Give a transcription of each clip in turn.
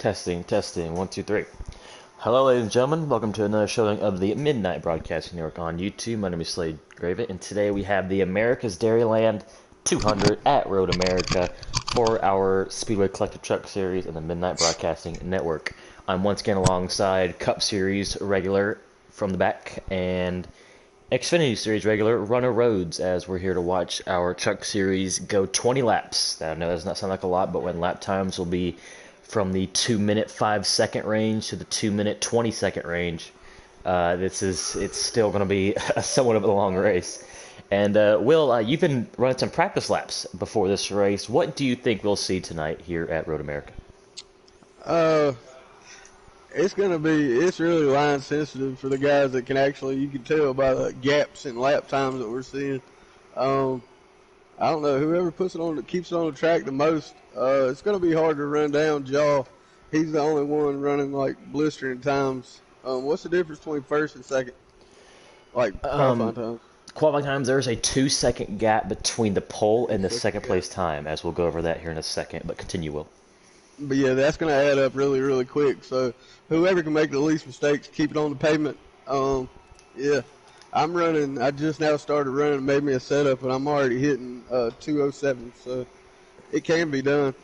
Testing, testing, one, two, three. Hello, ladies and gentlemen. Welcome to another showing of the Midnight Broadcasting Network on YouTube. My name is Slade Gravett, and today we have the America's Dairyland 200 at Road America for our Speedway Collector Truck Series and the Midnight Broadcasting Network. I'm once again alongside Cup Series regular from the back and Xfinity Series regular Runner Rhodes, as we're here to watch our Truck Series go 20 laps. I know that does not sound like a lot, but when lap times will be from the 2-minute 5-second range to the 2-minute 20-second range, it's still going to be somewhat of a long race. And Will, you've been running some practice laps before this race. What do you think we'll see tonight here at Road America? It's really line sensitive for the guys that can actually, you can tell by the gaps in lap times that we're seeing. I don't know, whoever keeps it on the track the most, it's going to be hard to run down Jaw. He's the only one running like blistering times. What's the difference between first and second? Like qualifying times? Qualifying times, there's a 2-second gap between the pole and the second place time, as we'll go over that here in a second, but continue, Will. But yeah, that's going to add up really, really quick. So whoever can make the least mistakes, keep it on the pavement. Yeah, I just now started running, made me a setup, and I'm already hitting 207. So it can be done.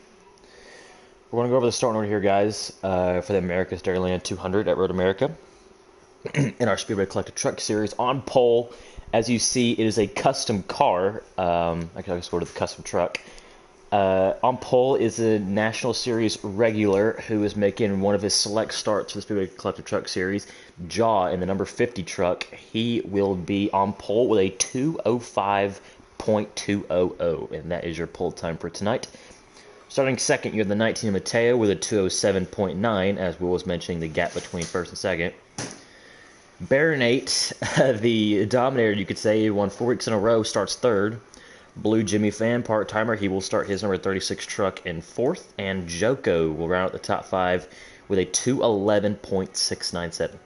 We're going to go over the starting order here, guys, for the America's Dairyland 200 at Road America in our Speedway Collector Truck Series. On pole, as you see, it is a custom car. I can just go to the custom truck. On pole is a National Series regular who is making one of his select starts for the Speedway Collector Truck Series. Jaw in the number 50 truck. He will be on pole with a 2:05.200, and that is your pole time for tonight. Starting second, you have the 19 Mateo with a 2:07.9, as Will was mentioning the gap between first and second. Baronate, the Dominator, you could say, won 4 weeks in a row, starts third. Blue Jimmy Fan, part-timer, he will start his number 36 truck in fourth. And Joko will round out the top 5 with a 2:11.697.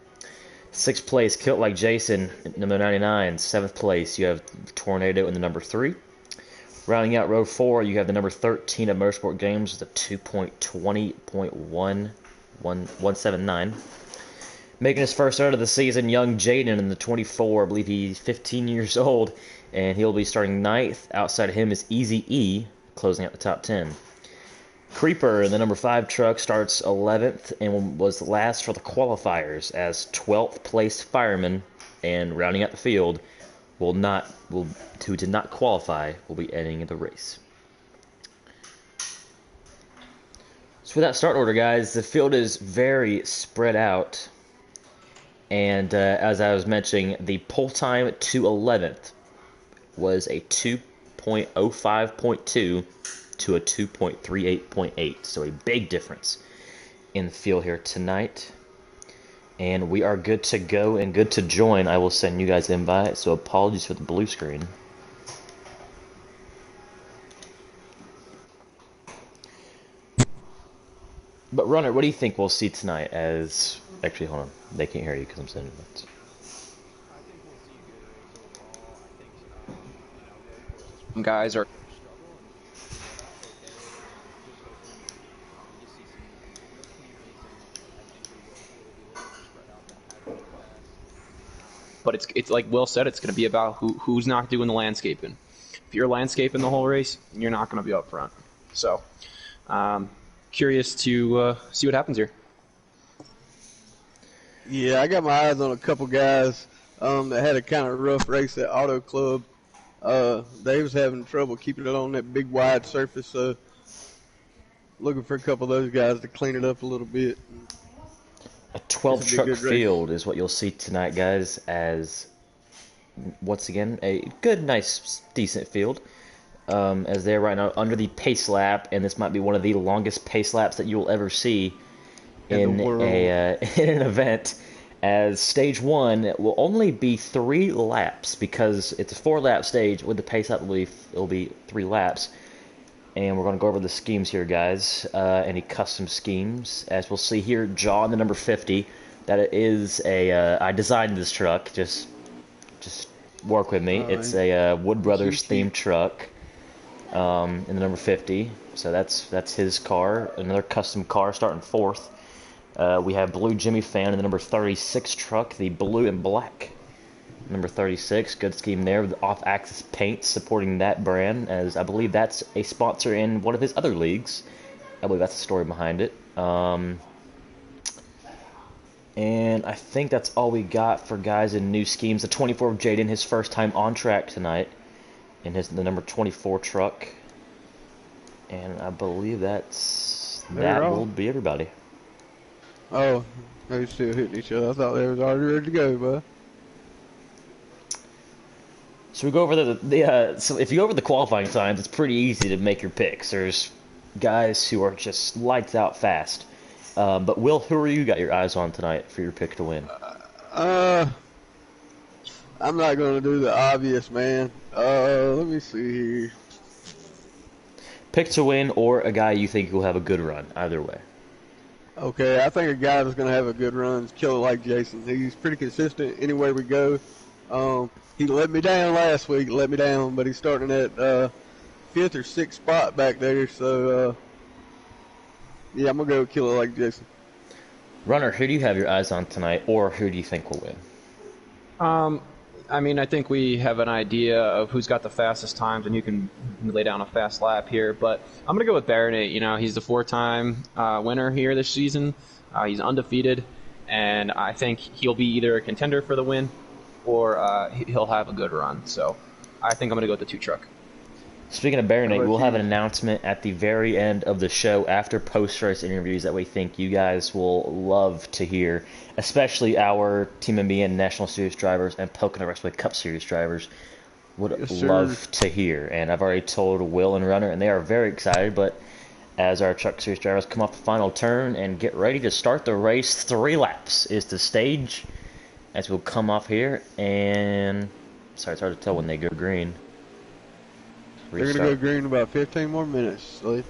Sixth place, Kilt Like Jason, number 99. Seventh place, you have Tornado in the number 3. Rounding out row 4, you have the number 13 of Motorsport Games with a 2.20.1179. Making his first start of the season, young Jaden in the 24. I believe he's 15 years old, and he'll be starting 9th. Outside of him is Easy E, closing out the top 10. Creeper in the number 5 truck starts 11th and was last for the qualifiers as 12th place fireman, and rounding out the field who did not qualify will be ending the race. So for that start order, guys, the field is very spread out. And as I was mentioning, the pole time to 11th was a 2.05.2 to a 2.38.8. So a big difference in the field here tonight. And we are good to go and good to join. I will send you guys invite, so apologies for the blue screen. But Runner, what do you think we'll see tonight as... Actually, hold on. They can't hear you because I'm sending it. Guys are... But it's like Will said, it's going to be about who's not doing the landscaping. If you're landscaping the whole race, you're not going to be up front. So, curious to see what happens here. Yeah, I got my eyes on a couple guys that had a kind of rough race at Auto Club. They was having trouble keeping it on that big wide surface, so looking for a couple of those guys to clean it up a little bit. A 12-truck field is what you'll see tonight, guys, as, once again, a good, nice, decent field. As they're right now under the pace lap, and this might be one of the longest pace laps that you will ever see in an event, as stage 1 will only be 3 laps, because it's a 4-lap stage. With the pace lap, it'll be 3 laps. And we're going to go over the schemes here, guys. Any custom schemes. As we'll see here, Jaw in the number 50. That is I designed this truck. Just work with me. It's a Wood Brothers themed truck. in the number 50. So that's his car. Another custom car starting fourth. We have Blue Jimmy Fan in the number 36 truck, the blue and black. Number 36, good scheme there with off-axis paint supporting that brand, as I believe that's a sponsor in one of his other leagues. I believe that's the story behind it. And I think that's all we got for guys in new schemes. The 24 of Jaden, his first time on track tonight, in the number 24 truck. And I believe that will be everybody. Oh, they're still hitting each other. I thought they was already ready to go, bud. So we go over so if you go over the qualifying times, it's pretty easy to make your picks. There's guys who are just lights out fast. But Will, who are you got your eyes on tonight for your pick to win? I'm not going to do the obvious, man. Let me see here. Pick to win or a guy you think will have a good run, either way. Okay, I think a guy that's going to have a good run is Killer Like Jason. He's pretty consistent anywhere we go. He let me down last week, but he's starting at 5th or 6th spot back there. So, yeah, I'm going to go with Killer Like Jason. Runner, who do you have your eyes on tonight, or who do you think will win? I mean, I think we have an idea of who's got the fastest times, and you can lay down a fast lap here. But I'm going to go with Baronet. You know, he's the 4-time winner here this season. He's undefeated, and I think he'll be either a contender for the win or he'll have a good run. So I think I'm going to go with the 2 truck. Speaking of Baronet, we'll have an announcement at the very end of the show after post-race interviews that we think you guys will love to hear, especially our Team MBN National Series drivers and Pocono Raceway Cup Series drivers would love to hear. And I've already told Will and Runner, and they are very excited, but as our Truck Series drivers come off the final turn and get ready to start the race, 3 laps is the stage as we'll come off here. And sorry, it's hard to tell when they go green. They're going to go green in about 15 more minutes, Slade.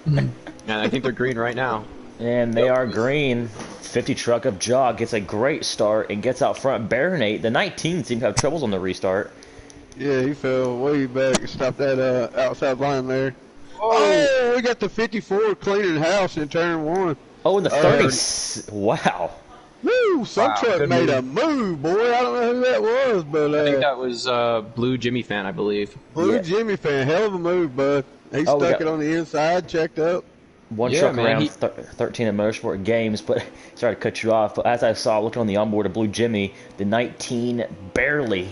And I think they're green right now. And they are green. 50 truck of Jaw gets a great start and gets out front. Baronet, the 19, seemed to have troubles on the restart. Yeah, he fell way back and stopped that outside line there. Oh, we got the 54 cleaning house in turn 1. Oh, in the 30s. Wow. Woo, some truck made a move, boy. I don't know who that was, but I think that was Blue Jimmy Fan, I believe. Blue Jimmy Fan, hell of a move, bud. He stuck it on the inside, checked up. One truck around 13 at Motorsport Games, but sorry to cut you off, but as I saw looking on the onboard of Blue Jimmy, the 19 barely,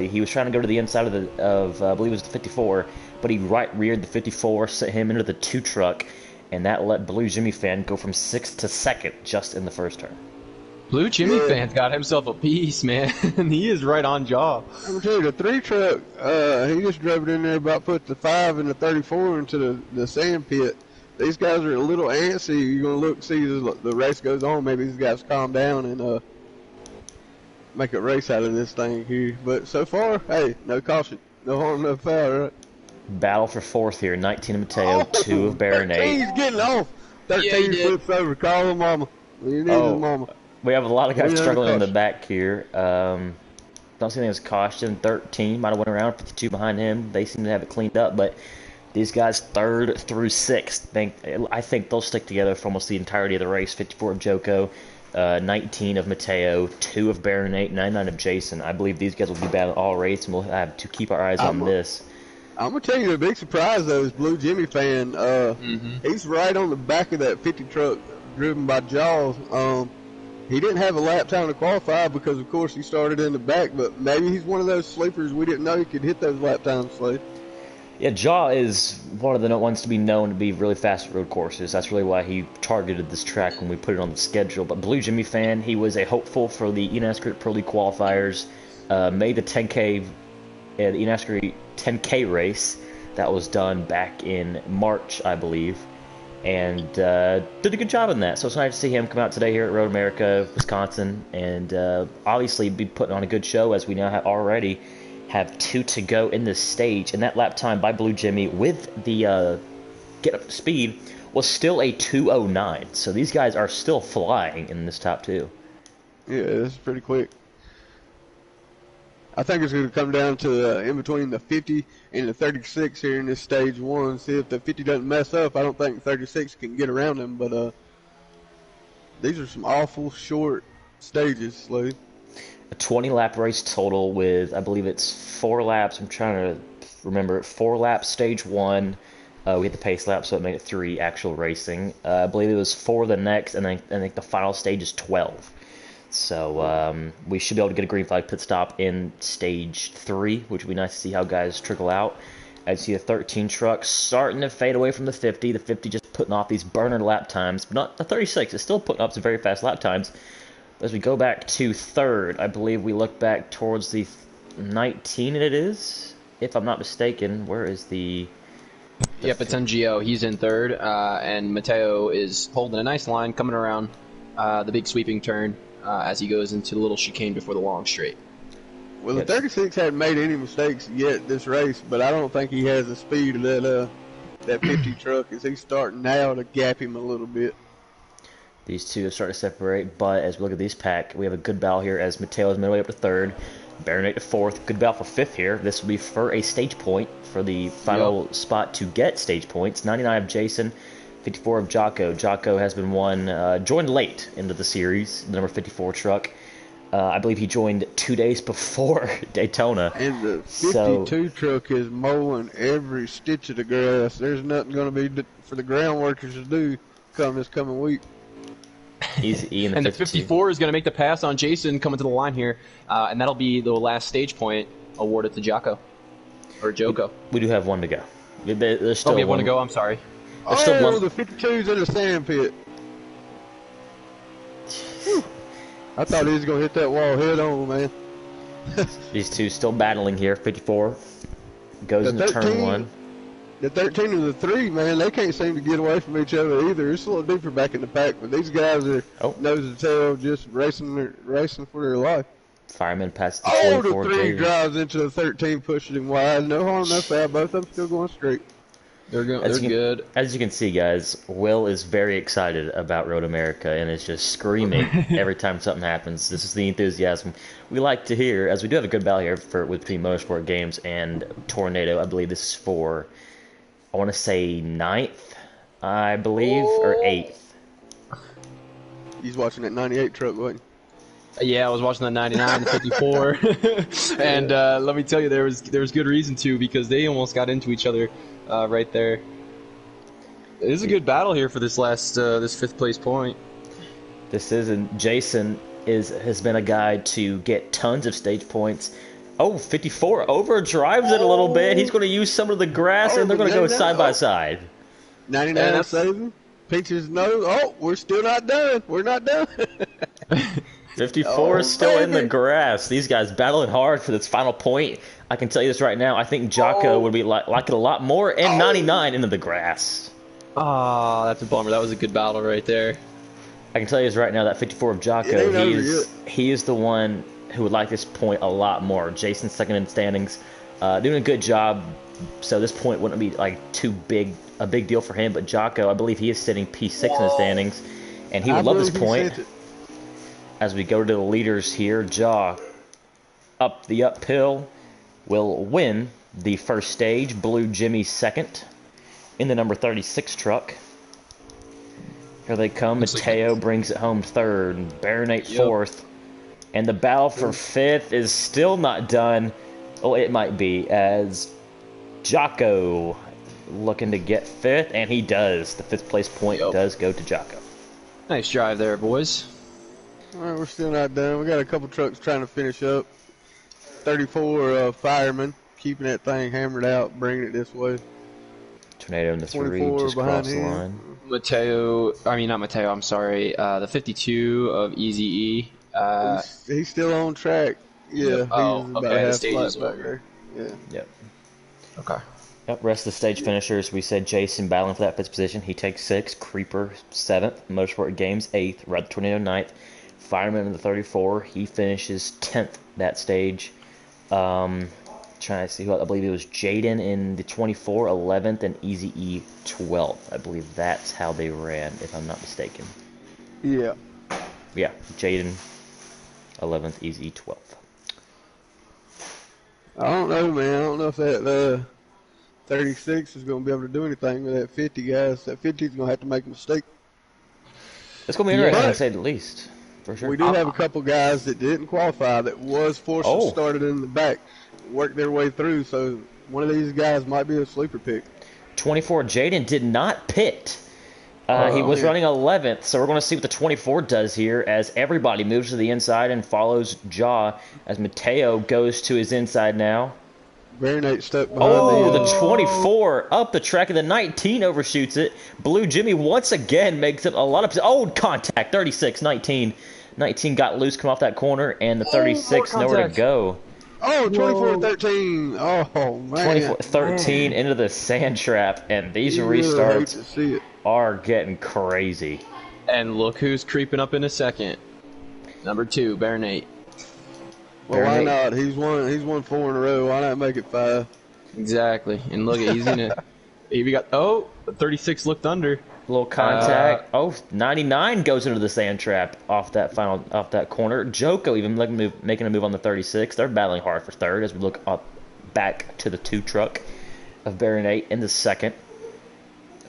he was trying to go to the inside of I believe it was the 54, but he right reared the 54, set him into the 2 truck, and that let Blue Jimmy Fan go from 6th to 2nd just in the first turn. Blue Jimmy Fan's got himself a piece, man. He is right on job. I'm going to tell you, the 3 truck, he just drove it in there about put the 5 and the 34 into the sand pit. These guys are a little antsy. You're going to look, see as the race goes on. Maybe these guys calm down and make a race out of this thing here. But so far, hey, no caution. No harm, no foul, right? Battle for 4th here. 19 of Mateo, 2 of Baronet. 13's getting off. 13 flips over. Call him mama. You need his mama. We have a lot of guys struggling in the back here. Don't see anything as caution. 13 might have went around. 52 behind him. They seem to have it cleaned up, but these guys 3rd through 6th, I think they'll stick together for almost the entirety of the race. 54 of Joko, 19 of Mateo, 2 of Baronet, 99 of Jason. I believe these guys will be battling all race, and we'll have to keep our eyes on this. I'm going to tell you the big surprise, though, is Blue Jimmy Fan. He's right on the back of that 50 truck driven by Jaws. He didn't have a lap time to qualify because, of course, he started in the back, but maybe he's one of those sleepers we didn't know he could hit those lap times, Slade. Yeah, Jaw is one of the ones to be known to be really fast at road courses. That's really why he targeted this track when we put it on the schedule. But Blue Jimmy Fan, he was a hopeful for the NASCAR Pro League qualifiers, made the 10K, the NASCAR 10K race that was done back in March, I believe, and did a good job in that. So it's nice to see him come out today here at Road America, Wisconsin, and obviously be putting on a good show, as we now already have 2 to go in this stage. And that lap time by Blue Jimmy with the get up to speed was still a 2:09. So these guys are still flying in this top 2. Yeah, this is pretty quick. I think it's going to come down to in between the 50 and the 36 here in this stage one. See if the 50 doesn't mess up. I don't think 36 can get around him, but these are some awful short stages, Lou. A 20-lap race total with, I believe it's 4 laps. I'm trying to remember it. 4 laps stage one. We had the pace lap, so it made it 3 actual racing. I believe it was 4 the next, and then I think the final stage is 12. So we should be able to get a green flag pit stop in stage 3, which would be nice to see how guys trickle out. I see the 13 truck starting to fade away from the 50. The 50 just putting off these burner lap times, but not the 36. It's still putting up some very fast lap times. As we go back to third, I believe we look back towards the 19, it is, if I'm not mistaken. Where is the... Yep, it's NGO. He's in third, and Mateo is holding a nice line, coming around the big sweeping turn as he goes into the little chicane before the long straight. Well, the 36 hadn't made any mistakes yet this race, but I don't think he has the speed of that 50 truck as he's starting now to gap him a little bit. These two are starting to separate, but as we look at these pack, we have a good battle here as Mateo is midway up to third, Baronet to fourth. Good battle for fifth here. This will be for a stage point for the final spot to get stage points. 99 of Jason, 54 of Jocko. Jocko has been joined late into the series, the number 54 truck. I believe he joined 2 days before Daytona. And the 52 truck is mowing every stitch of the grass. There's nothing going to be for the ground workers to do this coming week. Easy and the 54 is going to make the pass on Jason coming to the line here, and that'll be the last stage point awarded to Jocko. Or Joko. We do have one to go. There's still we have one to go, I'm sorry. The 52's in the sand pit. I thought he was going to hit that wall head on, man. These two still battling here. 54 goes into turn one. The 13 and the 3, man, they can't seem to get away from each other either. It's a little deeper back in the pack, but these guys are nose to tail, just racing for their life. Fireman passes the 24. The 3 drives into the 13, pushing him wide. No harm, no foul. Both of them still going straight. They're good. As you can see, guys, Will is very excited about Road America and is just screaming every time something happens. This is the enthusiasm we like to hear, as we do have a good battle here between Motorsport Games and Tornado. I believe this is for, I want to say 9th, I believe, or 8th. He's watching that 98 truck, wasn't he? Yeah, I was watching the 99, the 54, and let me tell you, there was good reason to, because they almost got into each other right there. It is a good battle here for this this 5th place point. Jason has been a guy to get tons of stage points. 54 overdrives it a little bit. He's going to use some of the grass, and they're going to go side by side. 99 saving. Pinches nose. Oh, we're still not done. We're not done. 54 is still in the grass. These guys battling hard for this final point. I can tell you this right now. I think Jocko would be like it a lot more, and 99 into the grass. Oh, that's a bummer. That was a good battle right there. I can tell you this right now. That 54 of Jocko, he is the one who would like this point a lot more. Jason's second in standings, doing a good job. So this point wouldn't be like a big deal for him. But Jocko, I believe he is sitting P6 in the standings, and he would love this point. As we go to the leaders here, up the uphill will win the first stage. Blue Jimmy second in the number 36 truck. Here they come. Mateo brings it home third. Baronet fourth. And the battle for fifth is still not done. Oh, it might be, as Jocko looking to get fifth, and he does. The 5th place point does go to Jocko. Nice drive there, boys. All right, we're still not done. We got a couple trucks trying to finish up. 34 firemen keeping that thing hammered out, bringing it this way. Tornado in the 3 just crossed the line. Not Mateo, I'm sorry. The 52 of Easy E. He's still on track. Yeah. The stage is over. Yeah. Yep. Okay. Yep, rest of the stage finishers, we said Jason battling for that 5th position. He takes 6th. Creeper 7th. Motorsport Games 8th. Red Tornado 9th. Fireman in the 34. He finishes 10th that stage. Trying to see who I believe it was Jaden in the 24, 11th, and Easy E 12th. I believe that's how they ran, if I'm not mistaken. Yeah. Yeah, Jaden 11th, Easy E 12th. I don't know, man. I don't know if that 36 is going to be able to do anything with that 50, guys. That 50 is going to have to make a mistake. It's going to be interesting, to say the least. For sure. We do have a couple guys that didn't qualify that was forced to start it in the back, work their way through. So one of these guys might be a sleeper pick. 24, Jaden did not pit. He was running 11th, so we're going to see what the 24 does here as everybody moves to the inside and follows Jaw as Mateo goes to his inside now. Baronate stuck behind the 24 up the track, and the 19 overshoots it. Blue Jimmy once again makes it a lot of contact. 36, 19. 19 got loose, come off that corner, and the 36 nowhere to go. 24-13. Oh, man. 24-13 into the sand trap, and these restarts are getting crazy. And look who's creeping up in a second. Number 2, Baronate. Well, why not? He's won 4 in a row. Why not make it 5? Exactly. And look, he's gonna. He got 36 looked under. Little contact. 99 goes into the sand trap off that corner. Joko even making a move on the 36. They're battling hard for third as we look up back to the 2 truck of Baronate in the second.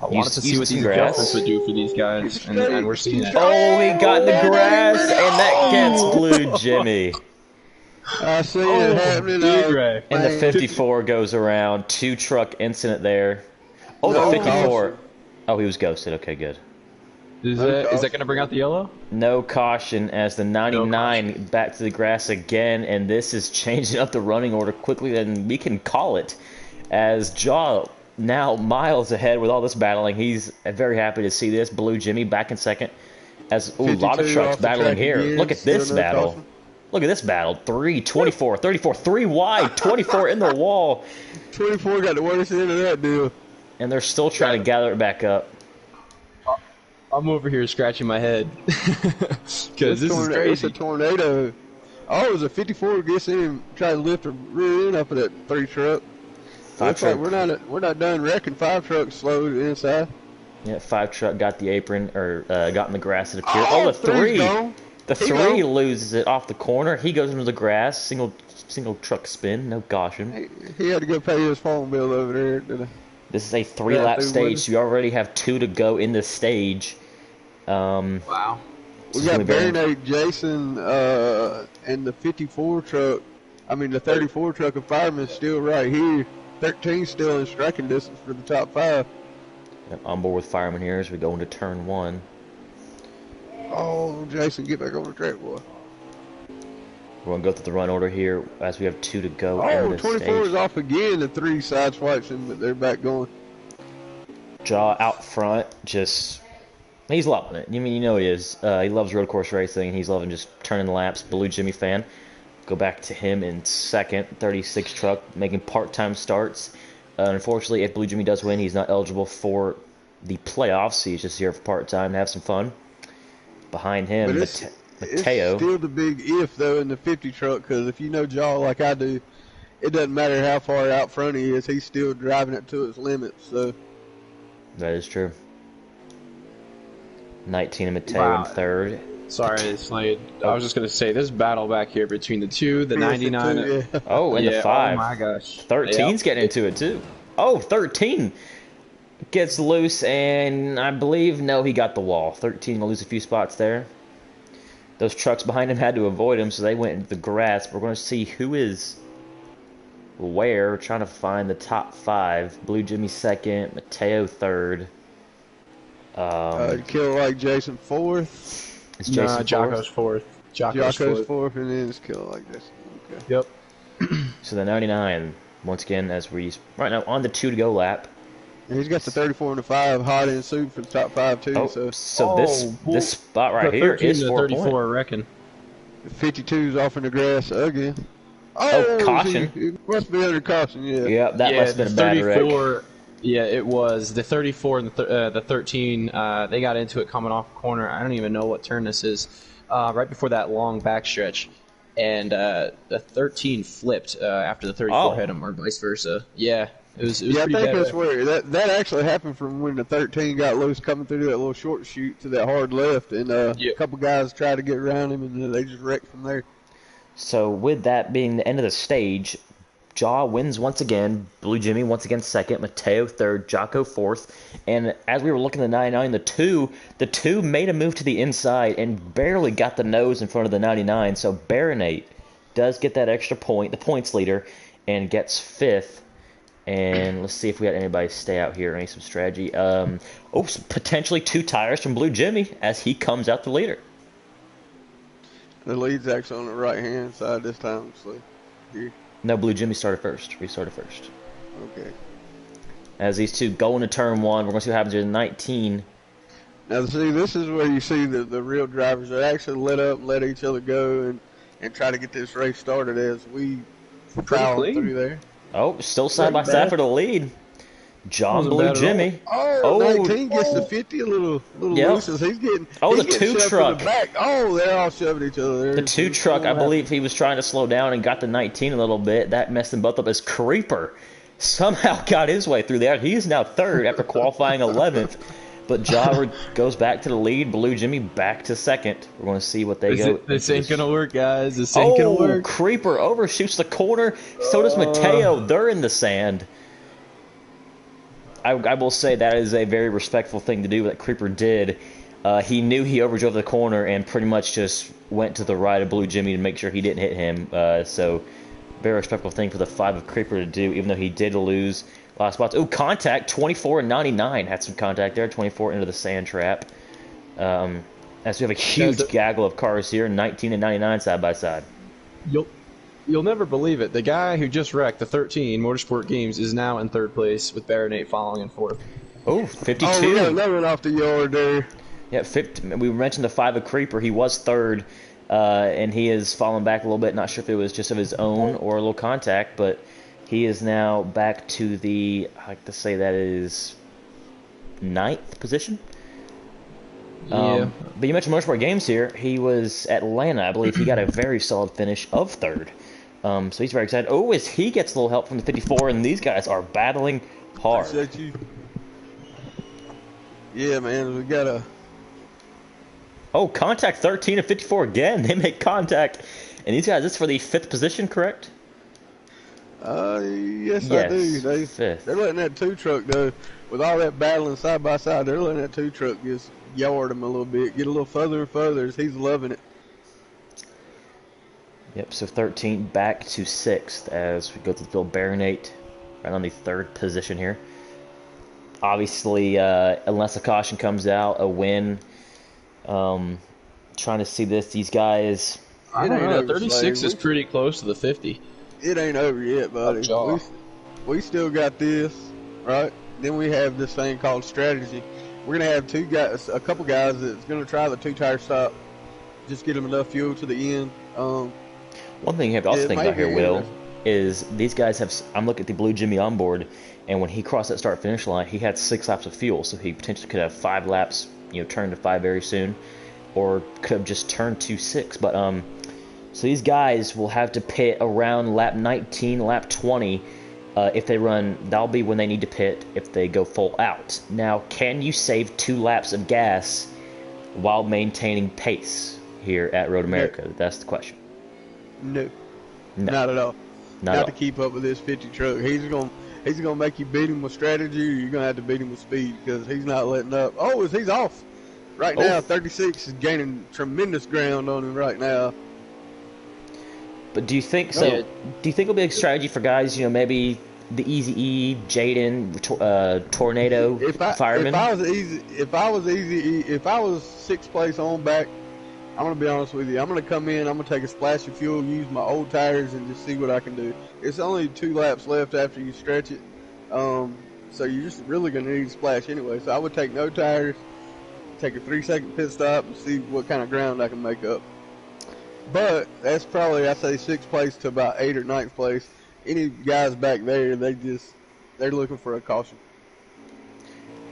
I wanted to see what these adjustments would do for these guys, and we're seeing that. Oh, he got in the grass, and that gets Blue Jimmy. I see it happening. And the 54 goes around. 2 truck incident there. Oh, the 54. Oh, he was ghosted. Okay, good. Is that going to bring out the yellow? No caution as the 99 back to the grass again, and this is changing up the running order quickly, and we can call it as Jaw now miles ahead with all this battling. He's very happy to see this. Blue Jimmy back in second as a lot of trucks battling here. Look at this battle. Look at this battle. 24, 34, 3 wide, 24 in the wall. 24 got the worst end of that deal. And they're still trying to gather it back up. I'm over here scratching my head. Because this is crazy. It's a tornado. Oh, it was a 54 gets in and try to lift a rear end up of that 3 truck. Looks like we're not done wrecking. 5 trucks slowed inside. Yeah, 5 truck got the apron, or got in the grass, it appeared. Oh, the 3! The 3 loses it off the corner. He goes into the grass. Single truck spin, no caution. He had to go pay his phone bill over there. This is a 3-lap stage, so you already have 2 to go in this stage. Wow. We got Baronate, Jason, and the 54 truck. I mean, the 34 truck of firemen still right here. 13 still in striking distance for the top 5. And on board with firemen here as we go into turn 1. Oh, Jason, get back on the track, boy. We're going to go through the run order here as we have 2 to go. Oh, 24 is off again. The 3 side swipes him, but they're back going. Jaw out front, he's loving it. You know he is. He loves road course racing. He's loving just turning laps. Blue Jimmy fan. Go back to him in second. 36 truck making part-time starts. Unfortunately, if Blue Jimmy does win, he's not eligible for the playoffs. He's just here for part-time to have some fun. Behind him, Mateo. It's still the big if, though, in the 50 truck, because if you know Jaw like I do, it doesn't matter how far out front he is. He's still driving it to its limits. So that is true. 19 and Mateo in third. Sorry, Slade. I was just going to say, this battle back here between the 2, the 99. Yeah. Oh, and the 5. Oh, my gosh. 13's getting into it, too. Oh, 13 gets loose, and I believe, no, he got the wall. 13 will lose a few spots there. Those trucks behind him had to avoid him, so they went into the grass. We're going to see who is where. We're trying to find the top 5. Blue Jimmy second, Mateo third. Kill like Jason 4th. Is Jason Jocko's 4th. Jocko's 4th, and then it's kill like Jason. Okay. Yep. So the 99, once again, as we right now on the 2 to go lap. And he's got the 34 and the 5 hot in suit for the top 5 too. This spot right here is 4 34, I reckon. The 52's off in the grass again. Caution. It must be under caution, yeah. Yeah, that must have been a bad wreck. Yeah, it was. The 34 and the 13, they got into it coming off the corner. I don't even know what turn this is. Right before that long backstretch. And the 13 flipped after the 34 hit him, or vice versa. Yeah, it was I pretty think bad. that's where that actually happened from when the 13 got loose coming through that little short chute to that hard left. And a couple guys tried to get around him, and they just wrecked from there. So with that being the end of the stage, Jaw wins once again. Blue Jimmy once again second. Mateo third. Jocko fourth. And as we were looking at the 99, the two made a move to the inside and barely got the nose in front of the 99. So Baronate does get that extra point, the points leader, and gets fifth. And let's see if we got anybody stay out here or any some strategy. Potentially 2 tires from Blue Jimmy as he comes out the leader. The lead's actually on the right-hand side this time, so here. No, Blue Jimmy started first. Restarted first. Okay. As these two go into turn 1, we're going to see what happens in 19. Now, see, this is where you see the real drivers that actually let up and let each other go and try to get this race started as we plow through there. Oh, still side by side for the lead. John Blue Jimmy. Oh, 19 gets the 50 a little loose as he's getting. The 2 truck. Oh, they're all shoving each other there. The 2 truck, I believe he was trying to slow down and got the 19 a little bit. That messed them both up as Creeper somehow got his way through there. He is now third after qualifying 11th. But Ja goes back to the lead. Blue Jimmy back to second. We're going to see what they go. This ain't going to work, guys. This ain't going to work. Creeper overshoots the corner. So does Mateo. They're in the sand. I will say that is a very respectful thing to do that Creeper did. He knew he overdrove the corner and pretty much just went to the right of Blue Jimmy to make sure he didn't hit him. So very respectful thing for the 5 of Creeper to do, even though he did lose a lot of spots. Oh, contact, 24 and 99. Had some contact there, 24 into the sand trap. As we have a huge gaggle of cars here, 19 and 99 side by side. You'll never believe it. The guy who just wrecked the 13 Motorsport Games is now in 3rd place with Baronate following in 4th. Oh, 52. Oh, we got another off the yard there. Yeah, 50, we mentioned the 5 of Creeper. He was 3rd, and he has fallen back a little bit. Not sure if it was just of his own or a little contact, but he is now back to the, I like to say that is 9th position. Yeah. But you mentioned Motorsport Games here. He was Atlanta, I believe. He got a very solid finish of 3rd. So he's very excited. Oh, as he gets a little help from the 54, and these guys are battling hard. Yeah, man, we got a... Oh, contact 13 and 54 again. They make contact. And these guys, this is for the 5th position, correct? Yes, I do. They're letting that 2 truck go. With all that battling side by side, they're letting that 2 truck just yard him a little bit, get a little further and further as he's loving it. Yep, so 13 back to 6th as we go to the field. Baronate right on the 3rd position here. Obviously, unless a caution comes out, a win. Trying to see these guys. I don't know. 36 is pretty close to the 50. It ain't over yet, buddy. We still got this, right? Then we have this thing called strategy. We're gonna have a couple guys that's gonna try the 2-tire stop, just get them enough fuel to the end. One thing you have to also think about here, Will, is these guys have. I'm looking at the Blue Jimmy on board, and when he crossed that start-finish line, he had 6 laps of fuel, so he potentially could have 5 laps, turn to 5 very soon, or could have just turned to 6. But so these guys will have to pit around lap 19, lap 20. If they run, that'll be when they need to pit if they go full out. Now, can you save 2 laps of gas while maintaining pace here at Road America? No. That's the question. No, not at all. Not to keep up with this 50 truck. He's gonna make you beat him with strategy, or you're gonna have to beat him with speed because he's not letting up. Oh, he's off right now. 36 is gaining tremendous ground on him right now. But do you think so? Do you think it'll be a strategy for guys? Maybe the Easy E, Jaden, Tornado, Fireman. If I was 6th place on back, I'm gonna be honest with you. I'm gonna come in. I'm gonna take a splash of fuel, use my old tires, and just see what I can do. It's only 2 laps left after you stretch it, so you're just really gonna need a splash anyway. So I would take no tires, take a 3-second pit stop, and see what kind of ground I can make up. But that's probably, I say, 6th place to about 8th or 9th place. Any guys back there, they're looking for a caution.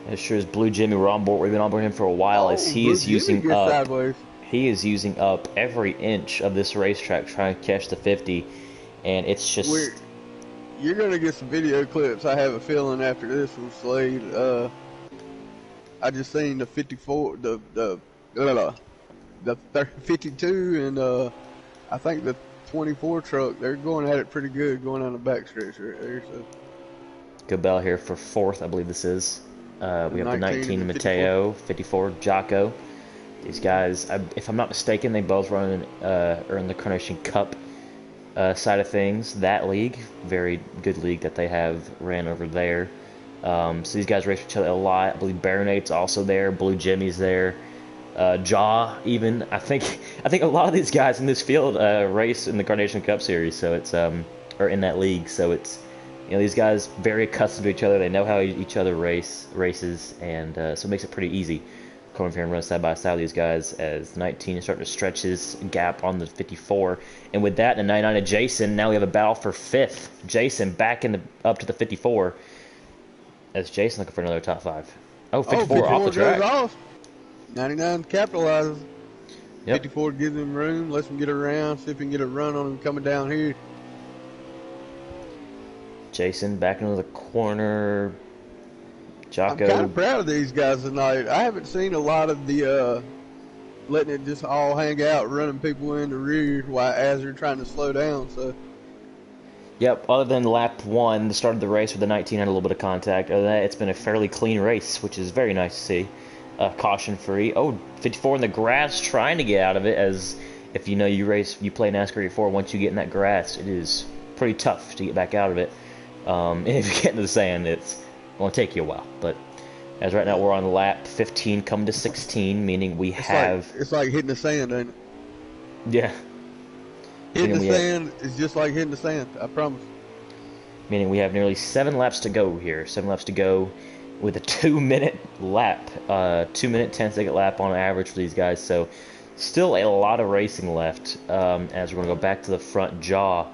As sure as Blue Jimmy, we're on board. We've been on board him for a while as he is using up. Sideways. He is using up every inch of this racetrack trying to catch the 50, and it's just. You're gonna get some video clips. I have a feeling after this one, Slade. I just seen the 54, the 52, and I think the 24 truck. They're going at it pretty good going on the backstretch right there. So Good bell here for 4th, I believe this is. We have the 19 and the Mateo, 54 Jocko. These guys, if I'm not mistaken, they both run are in the Carnation Cup side of things. That league, very good league that they have ran over there. So these guys race each other a lot. I believe Baronate's also there. Blue Jimmy's there. Jaw even. I think a lot of these guys in this field race in the Carnation Cup series. So it's or in that league. So it's these guys very accustomed to each other. They know how each other races, and so it makes it pretty easy coming here and run side by side with these guys as the 19 is starting to stretch his gap on the 54. And with that, the 99 of Jason, now we have a battle for 5th. Jason back up to the 54 as Jason looking for another top 5. Oh, 54 off the track. Goes off. 99 capitalizes. Yep. 54 gives him room, lets him get around, see if he can get a run on him coming down here. Jason back into the corner. Jocko. I'm kind of proud of these guys tonight. I haven't seen a lot of the letting it just all hang out, running people in the rear as they're trying to slow down. So. Yep, other than lap 1, the start of the race where the 19 had a little bit of contact. Other than that, it's been a fairly clean race, which is very nice to see. Caution-free. Oh, 54 in the grass trying to get out of it, as if you play NASCAR before, once you get in that grass, it is pretty tough to get back out of it. And if you get into the sand, it's going to take you a while. But as right now we're on lap 15 coming to 16, meaning we have... It's like hitting the sand, ain't it? Yeah. Hitting the sand is just like hitting the sand, I promise. Meaning we have nearly 7 laps to go here. 7 laps to go with a 2-minute lap. 2-minute, 10-second lap on average for these guys. So still a lot of racing left as we're going to go back to the front jaw.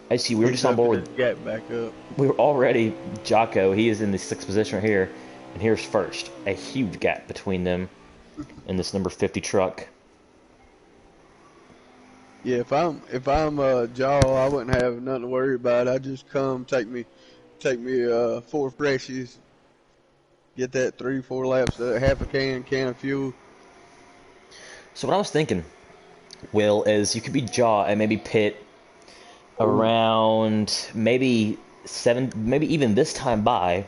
I see we were just on board with... Get back up. We were already... Jocko, he is in the 6th position right here. And here's first. A huge gap between them and this number 50 truck. Yeah, if I'm Jaw, I wouldn't have nothing to worry about. I just come take me 4 freshies, get that 3-4 laps, half a can of fuel. So what I was thinking, Will, is you could be Jaw and maybe pit around maybe even this time by,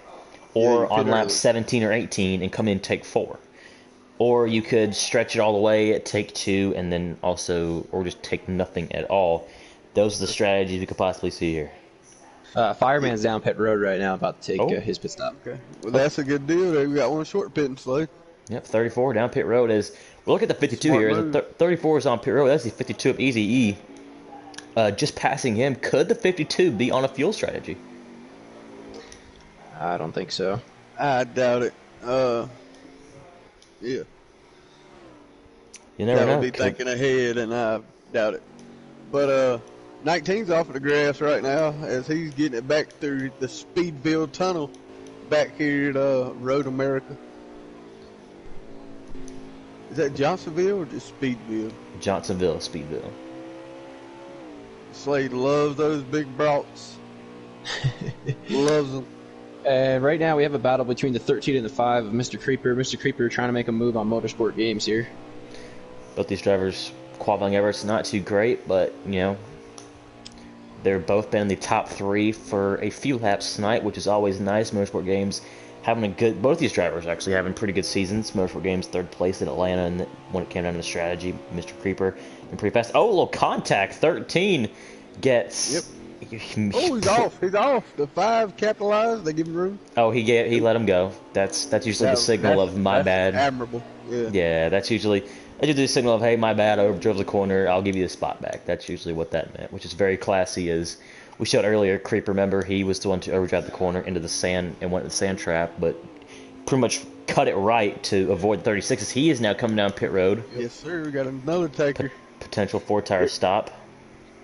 or on lap 17 or 18 and come in and take 4. Or you could stretch it all the way at take 2 and then also, or just take nothing at all. Those are the strategies we could possibly see here. Fireman's down pit road right now, about to take his pit stop. Okay, well that's a good deal. We got one short pitting slow. Yep, 34 down pit road is. We'll look at the 52 Smart here. move. 34 is on pit road. That's the 52 of Easy E. Just passing him. Could the 52 be on a fuel strategy? I don't think so. I doubt it. Yeah. You never know. That would be thinking ahead, and I doubt it. But 19's off of the grass right now as he's getting it back through the Speedville Tunnel back here at Road America. Is that Johnsonville or just Speedville? Johnsonville, Speedville. Slade loves those big brats. Loves them. And right now we have a battle between the 13 and the 5 of Mr. Creeper. Mr. Creeper trying to make a move on Motorsport Games here. Both these drivers qualifying efforts not too great, but they've both been in the top 3 for a few laps tonight, which is always nice. Motorsport Games having a good. Both these drivers actually having pretty good seasons. Motorsport Games 3rd place in Atlanta, and when it came down to strategy, Mr. Creeper been pretty fast. Oh, a little contact. 13 gets. Yep. Oh, he's off. He's off. The 5 capitalized. They give him room. Oh, he let him go. That's usually the signal of my bad. Admirable. Yeah. Yeah, that's usually the signal of, hey, my bad. I overdrove the corner. I'll give you the spot back. That's usually what that meant, which is very classy. As we showed earlier, Creeper, remember, he was the one to overdrive the corner into the sand and went in the sand trap, but pretty much cut it right to avoid 36s. He is now coming down pit road. Yes, sir. We got another taker. Potential 4-tire stop.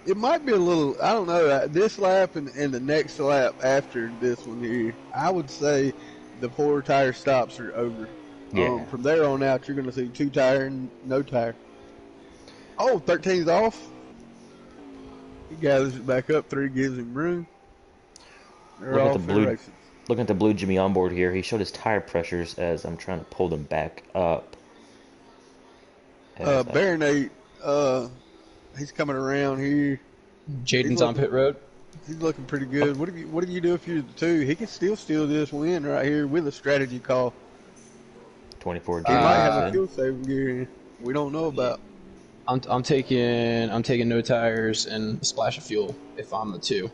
It might be a little, I don't know, this lap and the next lap after this one here, I would say the 4-tire stops are over. Yeah. From there on out, you're going to see 2-tire and no tire. Oh, 13's off. He gathers it back up. 3 gives him room. They're off for racing. Looking at the Blue Jimmy on board here, he showed his tire pressures as I'm trying to pull them back up. Baronate, he's coming around here. Jaden's on pit road. He's looking pretty good. What do you do if you're the 2? He can still steal this win right here with a strategy call. 24. He might have a fuel saving gear in. We don't know about. I'm taking no tires and a splash of fuel if I'm the 2.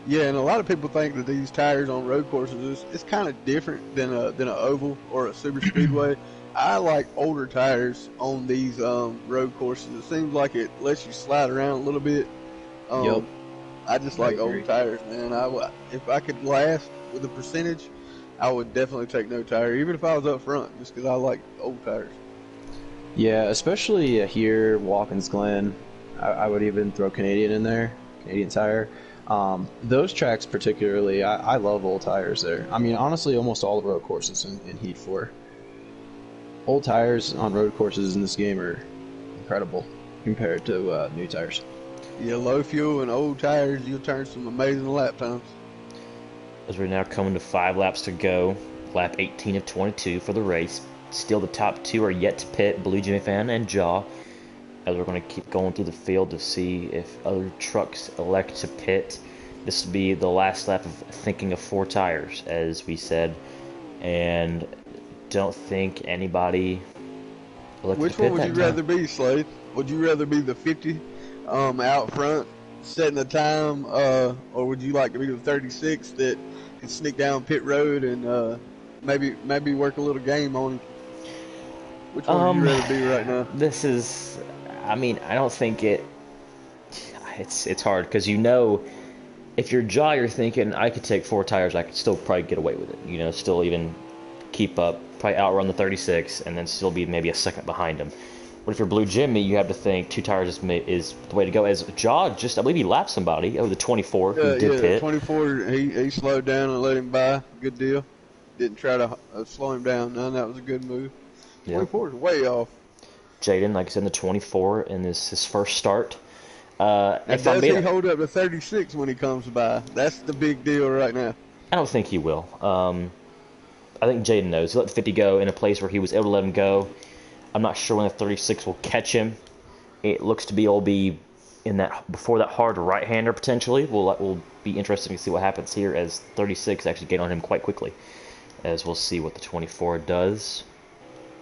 Yeah, and a lot of people think that these tires on road courses it's kind of different than an oval or a super speedway. I like older tires on these road courses. It seems like it lets you slide around a little bit. Yep. I just like old tires, man. If I could last with a percentage, I would definitely take no tire, even if I was up front, just because I like old tires. Yeah, especially here, Watkins Glen. I would even throw Canadian in there, Canadian Tire. Those tracks particularly, I love old tires there. I mean, honestly, almost all the road courses in Heat 4. Old tires on road courses in this game are incredible compared to new tires. Yeah, low fuel and old tires, you'll turn some amazing lap times. As we're now coming to 5 laps to go, lap 18 of 22 for the race. Still the top 2 are yet to pit, Blue Jimmy Fan and Jaw. As we're going to keep going through the field to see if other trucks elect to pit. This will be the last lap of thinking of 4 tires, as we said. And don't think anybody elected Which to pit one would you that rather time. be, Slade? Would you rather be the 50 out front setting the time, or would you like to be the 36 that can sneak down pit road and maybe work a little game on him? Which one would you rather be right now? This is, I mean, I don't think it's hard because if you're Jaw, you're thinking I could take 4 tires, I could still probably get away with it. Still even keep up, probably outrun the 36, and then still be maybe a second behind him. But if you're Blue Jimmy, you have to think 2 tires is the way to go. As Jaw I believe he lapped somebody, the 24 who did pit. 24, he slowed down and let him by. Good deal. Didn't try to slow him down. None. That was a good move. 24 is way off. Jaden, like I said, in the 24 in his first start. Does he hold up to 36 when he comes by? That's the big deal right now. I don't think he will. I think Jaden knows. He let the 50 go in a place where he was able to let him go. I'm not sure when the 36 will catch him. It looks to be in that before that hard right-hander potentially. Will be interesting to see what happens here as 36 actually get on him quite quickly. As we'll see what the 24 does.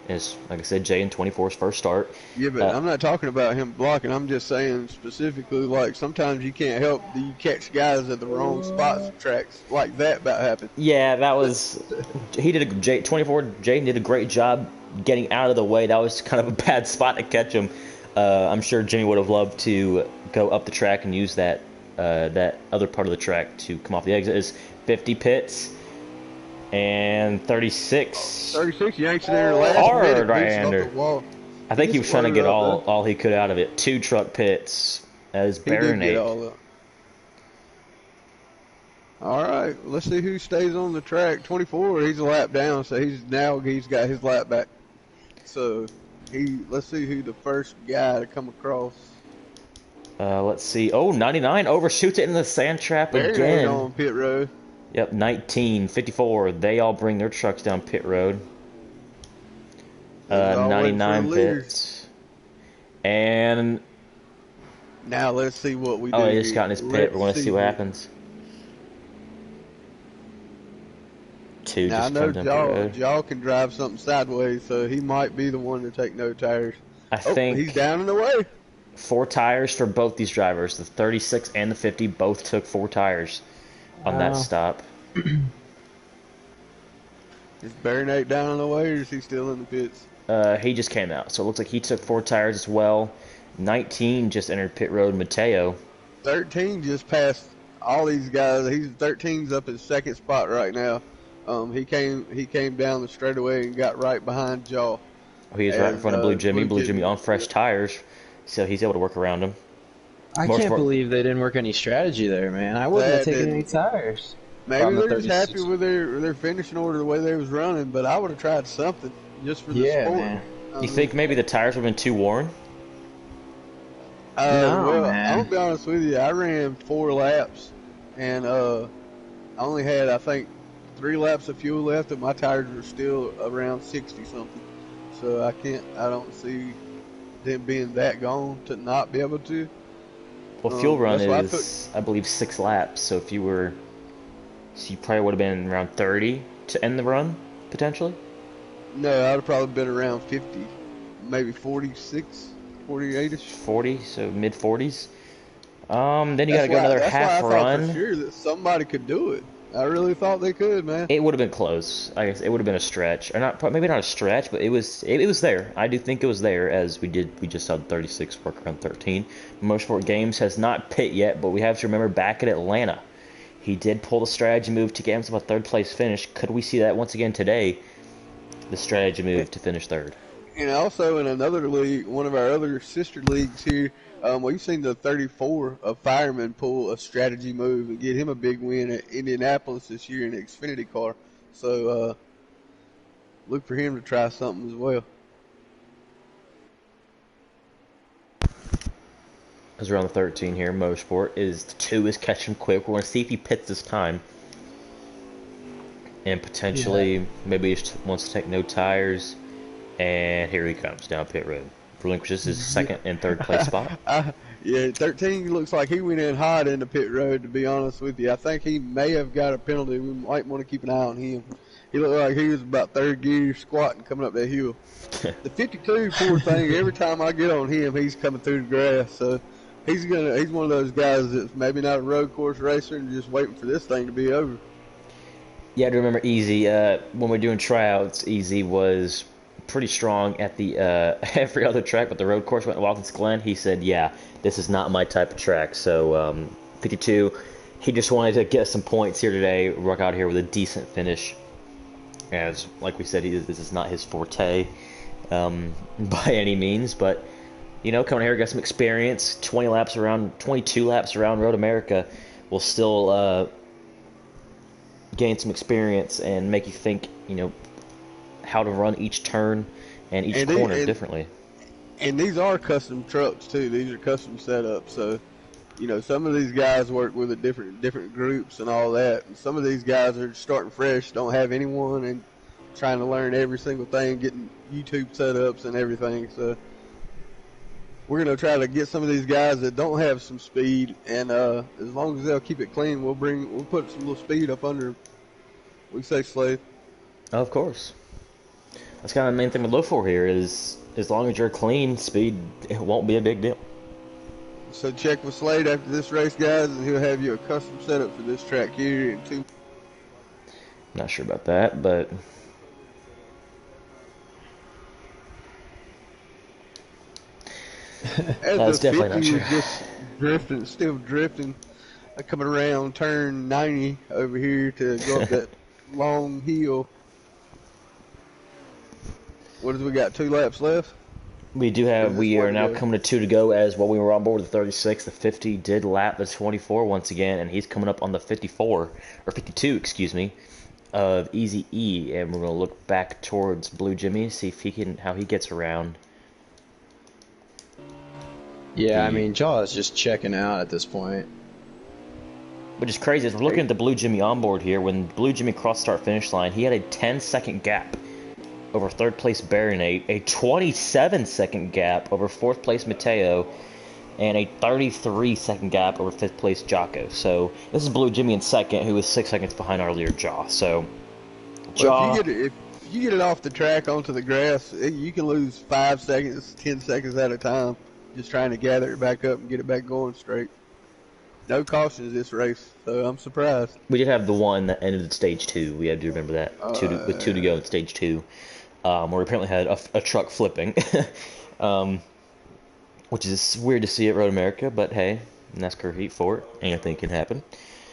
Is, like I said, Jaden 24's first start. Yeah, but I'm not talking about him blocking. I'm just saying specifically, like, sometimes you can't help you catch guys at the wrong spots of tracks. Like that about happened. Yeah, that was... 24, Jaden did a great job getting out of the way. That was kind of a bad spot to catch him. I'm sure Jimmy would have loved to go up the track and use that other part of the track to come off the exit. Is 50 pits. And 36. 36 yanks it there last hard minute. right-hander. I think he was trying to get all he could out of it. 2 truck pits as Baronate. All right, let's see who stays on the track. 24, he's a lap down, so he's got his lap back. So let's see who the first guy to come across. Let's see. Oh, 99 overshoots it in the sand trap again. On pit road. Yep, 19, 54. They all bring their trucks down pit road. 99 pits. And now let's see what we do. Oh, he just got in his pit. We're going to see what happens. 2 now, just come down pit road. Jaw can drive something sideways, so he might be the one to take no tires. I think he's down in the way. 4 tires for both these drivers. The 36 and the 50 both took 4 tires on that stop. Is Baronate down in the way, or is he still in the pits? He just came out, so it looks like he took 4 tires as well. 19 just entered pit road. Mateo. 13 just passed all these guys. 13's up his second spot right now. He came down the straightaway and got right behind Jaw. He's right in front of Blue Jimmy. Blue Jimmy on fresh tires, so he's able to work around him. I can't believe they didn't work any strategy there, man. I wouldn't have taken any tires. Maybe they're just happy with their finishing order the way they was running, but I would have tried something just for the sport. Man. You think maybe the tires would have been too worn? No, man. I'll be honest with you. I ran 4 laps, and I only had, I think, 3 laps of fuel left, and my tires were still around 60 something. So I don't see them being that gone to not be able to. Well, fuel run that's why is, I believe, 6 laps. So if you were, so you probably would have been around 30 to end the run, potentially. No, I'd have probably been around 50, maybe 46, 48ish. 40, so mid 40s. Then you got to That's go why. another That's why I half thought run. for sure that somebody could do it. I really thought they could, man. It would have been close. I guess it would have been a stretch, or not, maybe not a stretch, but it was there. I do think it was there, as we just saw 36 work around 13. Motorsport Games has not pit yet, but we have to remember back at Atlanta, he did pull the strategy move to get himself a third place finish. Could we see that once again today? The strategy move to finish third. And also in another league, one of our other sister leagues here, we've seen the 34 of Fireman pull a strategy move and get him a big win at Indianapolis this year in the Xfinity car. So look for him to try something as well. As we're on the 13 here, Motorsport is the 2 is catching quick. We're going to see if he pits this time. And potentially, maybe he just wants to take no tires. And here he comes down pit road. Relinquishes his second and third place spot. Yeah, 13 looks like he went in hot in the pit road, to be honest with you. I think he may have got a penalty. We might want to keep an eye on him. He looked like he was about third gear squatting coming up that hill. The 52, poor thing, every time I get on him, he's coming through the grass. So he's one of those guys that's maybe not a road course racer and just waiting for this thing to be over. Yeah, to remember Easy, when we're doing tryouts, Easy was pretty strong at the every other track, but the road course went to Watkins Glen. He said, yeah, this is not my type of track. So 52, he just wanted to get some points here today, work out here with a decent finish. As, like we said, this is not his forte by any means, but, you know, coming here, got some experience, 22 laps around Road America will still gain some experience and make you think, you know, how to run each turn and each corner differently. And these are custom trucks too. These are custom setups. So, you know, some of these guys work with a different groups and all that. And some of these guys are starting fresh, don't have anyone, and trying to learn every single thing, getting YouTube setups and everything. So we're gonna try to get some of these guys that don't have some speed, and as long as they'll keep it clean, we'll put some little speed up under. We say Slade. Of course. That's kind of the main thing we look for here is, as long as you're clean, speed, it won't be a big deal. So check with Slade after this race, guys, and he'll have you a custom setup for this track here in 2. Not sure about that, but that's definitely not true. Just still drifting, coming around turn 90 over here to go up that long hill. What have we got? 2 laps left? We do have, we are now coming to 2 to go, as while we were on board with the 36, the 50 did lap the 24 once again, and he's coming up on the 54, or 52, excuse me, of Easy E, and we're going to look back towards Blue Jimmy, see if how he gets around. Yeah, I mean, Jaw is just checking out at this point. Which is crazy, as we're looking at the Blue Jimmy on board here, when Blue Jimmy crossed start finish line, he had a 10-second gap over third place Baronate, a 27-second gap over fourth place Mateo, and a 33-second gap over fifth place Jocko. So this is Blue Jimmy in second, who was 6 seconds behind our leader Jaw. So Jaw, well, if you get it off the track onto the grass, you can lose 5 seconds, 10 seconds at a time, just trying to gather it back up and get it back going straight. No cautions this race, so I'm surprised. We did have the one that ended at stage 2. We had to remember that. With 2 to go in stage 2. Where we apparently had a truck flipping. Which is weird to see at Road America, but hey, NASCAR Heat 4, anything can happen.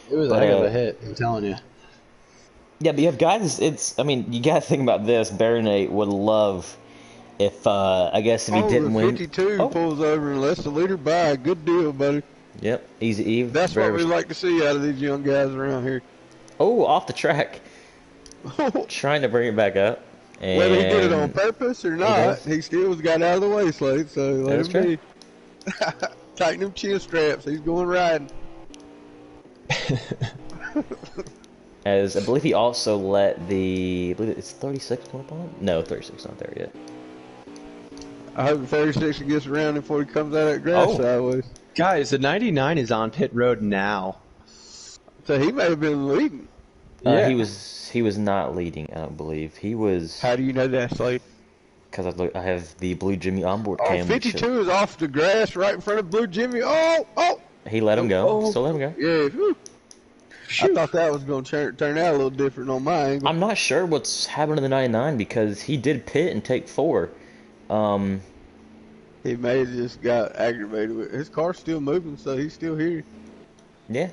It was a heck of a hit, I'm telling you. Yeah, but you have guys, I mean, you gotta think about this. Baronate would love if, I guess if he didn't win. 52 pulls over and lets the leader by. Good deal, buddy. Yep, Easy Eve. That's what we like to see out of these young guys around here. Oh, off the track. Trying to bring it back up. And whether he did it on purpose or not, he still got out of the way, Slade, so let him be. Tighten them chin straps. He's going riding. As I believe he also let I believe it's 36 come up on? No, 36 not there yet. I hope the 36 gets around before he comes out of that grass sideways. Guys, the 99 is on pit road now. So he may have been leading. Yeah. He was not leading, I don't believe. He was... How do you know that, Slade? Because I have the Blue Jimmy onboard Oh, cam. 52 is off the grass right in front of Blue Jimmy. Oh! He let him go. Oh. Still let him go. Yeah. Whew. I thought that was going to turn out a little different on my angle. I'm not sure what's happened to the 99 because he did pit and take 4. He may have just got aggravated with it. His car's still moving, so he's still here. Yeah.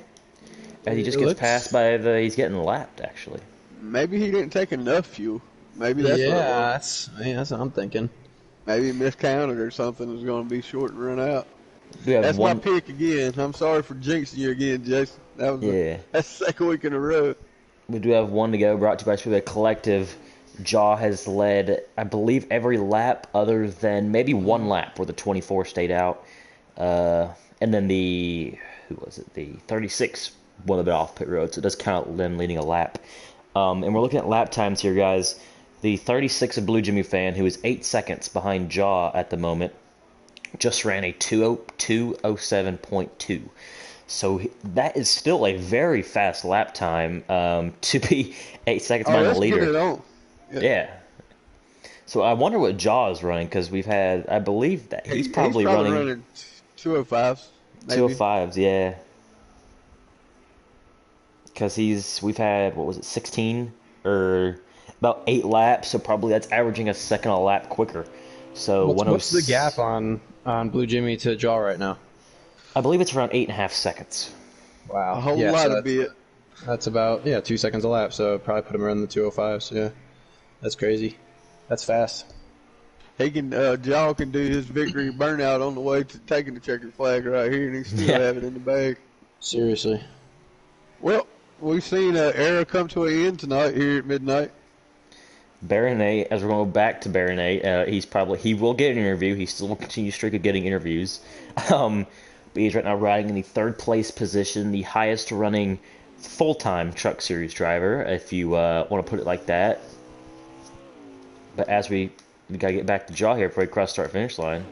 And he just gets passed by he's getting lapped, actually. Maybe he didn't take enough fuel. Maybe that's what it was. That's what I'm thinking. Maybe he miscounted or something. It was going to be short and run out. That's my pick again. I'm sorry for jinxing you again, Jason. That's the second week in a row. We do have one to go, brought to you by Speedway Collective. Jaw has led, I believe, every lap other than maybe one lap where the 24 stayed out. And then the 36 won a bit off pit road, so it does count them leading a lap. And we're looking at lap times here, guys. The 36 of Blue Jimmy fan, who is 8 seconds behind Jaw at the moment, just ran a 2:07.2. So that is still a very fast lap time to be 8 seconds behind the leader. Yeah. So I wonder what Jaw is running, because we've had, I believe that he's probably running 205s. 205s, yeah. Because we've had, 16 or about 8 laps, so probably that's averaging a second a lap quicker. So what's the gap on Blue Jimmy to Jaw right now? I believe it's around 8.5 seconds. Wow. A whole lot of it. That's about 2 seconds a lap, so probably put him around the 205s. Yeah, that's crazy. That's fast. He can Jaw can do his victory burnout on the way to taking the checkered flag right here, and he still have it in the bag. Seriously. Well, we've seen an era come to an end tonight here at midnight. Baronet, as we're going back to Baronet, he will get an interview. He still will continue streak of getting interviews. But he's right now riding in the 3rd place position, the highest running full-time Truck Series driver, if you want to put it like that. But as we got to get back to Jaw here before we cross start finish line.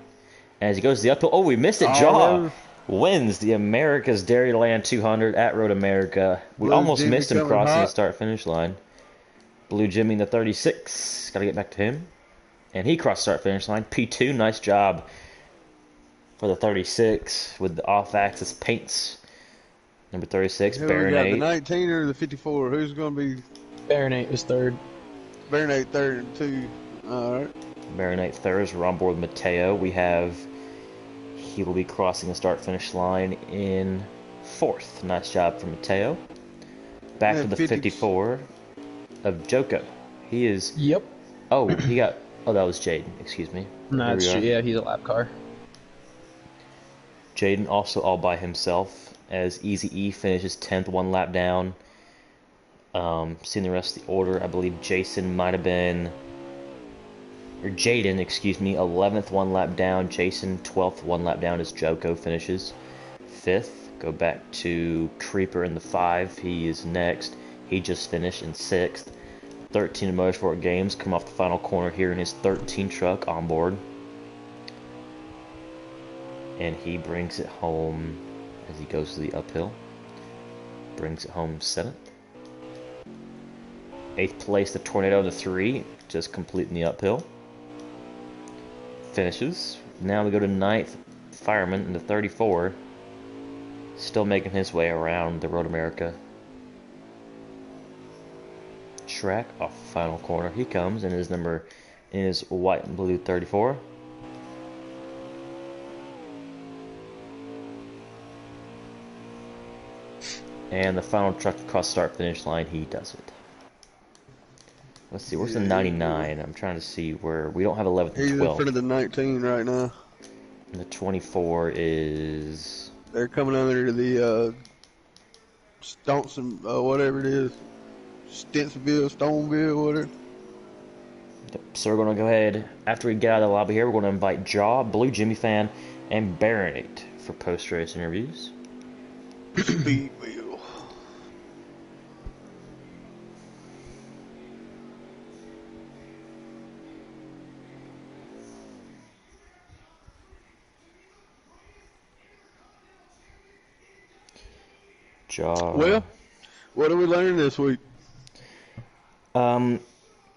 And as he goes to the uphill, we missed it. Jaw wins the America's Dairyland 200 at Road America. We almost missed him crossing the start finish line. Blue Jimmy in the 36. Got to get back to him. And he crossed start finish line. P2, nice job for the 36 with the off-axis paints. Number 36, Baronet. The 19 or the 54? Who's going to be? Baronet is 3rd. Baronet 3rd and 2. All right. Baronet 3rd. We're on board with Mateo. He will be crossing the start finish line in 4th. Nice job for Mateo. Back to the 54 of Joko. He is. Yep. Oh, that was Jaden. Excuse me. No, that's true. Yeah, he's a lap car. Jaden also all by himself as Easy E finishes 10th, 1 lap down. Seeing the rest of the order, I believe Jaden, 11th, 1 lap down. Jason, 12th, 1 lap down as Joko finishes 5th. Go back to Creeper in the 5. He is next. He just finished in 6th. 13 in Motorsport Games come off the final corner here in his 13 truck on board. And he brings it home as he goes to the uphill. Brings it home 7th. 8th place, the Tornado, the 3, just completing the uphill. Finishes. Now we go to 9th, Fireman in the 34. Still making his way around the Road America track off the final corner. He comes in his white and blue 34. And the final truck across start finish line, he does it. Let's see, where's the 99? I'm trying to see where we don't have 11th and 12th. He's in front of the 19 right now. And the 24 is. They're coming under the Stonson, whatever it is, Stoneville, whatever. So we're going to go ahead, after we get out of the lobby here, we're going to invite Jaw, Blue Jimmy Fan, and Baronet for post-race interviews. Speed wheel. Jaw. Well, what did we learn this week? Um,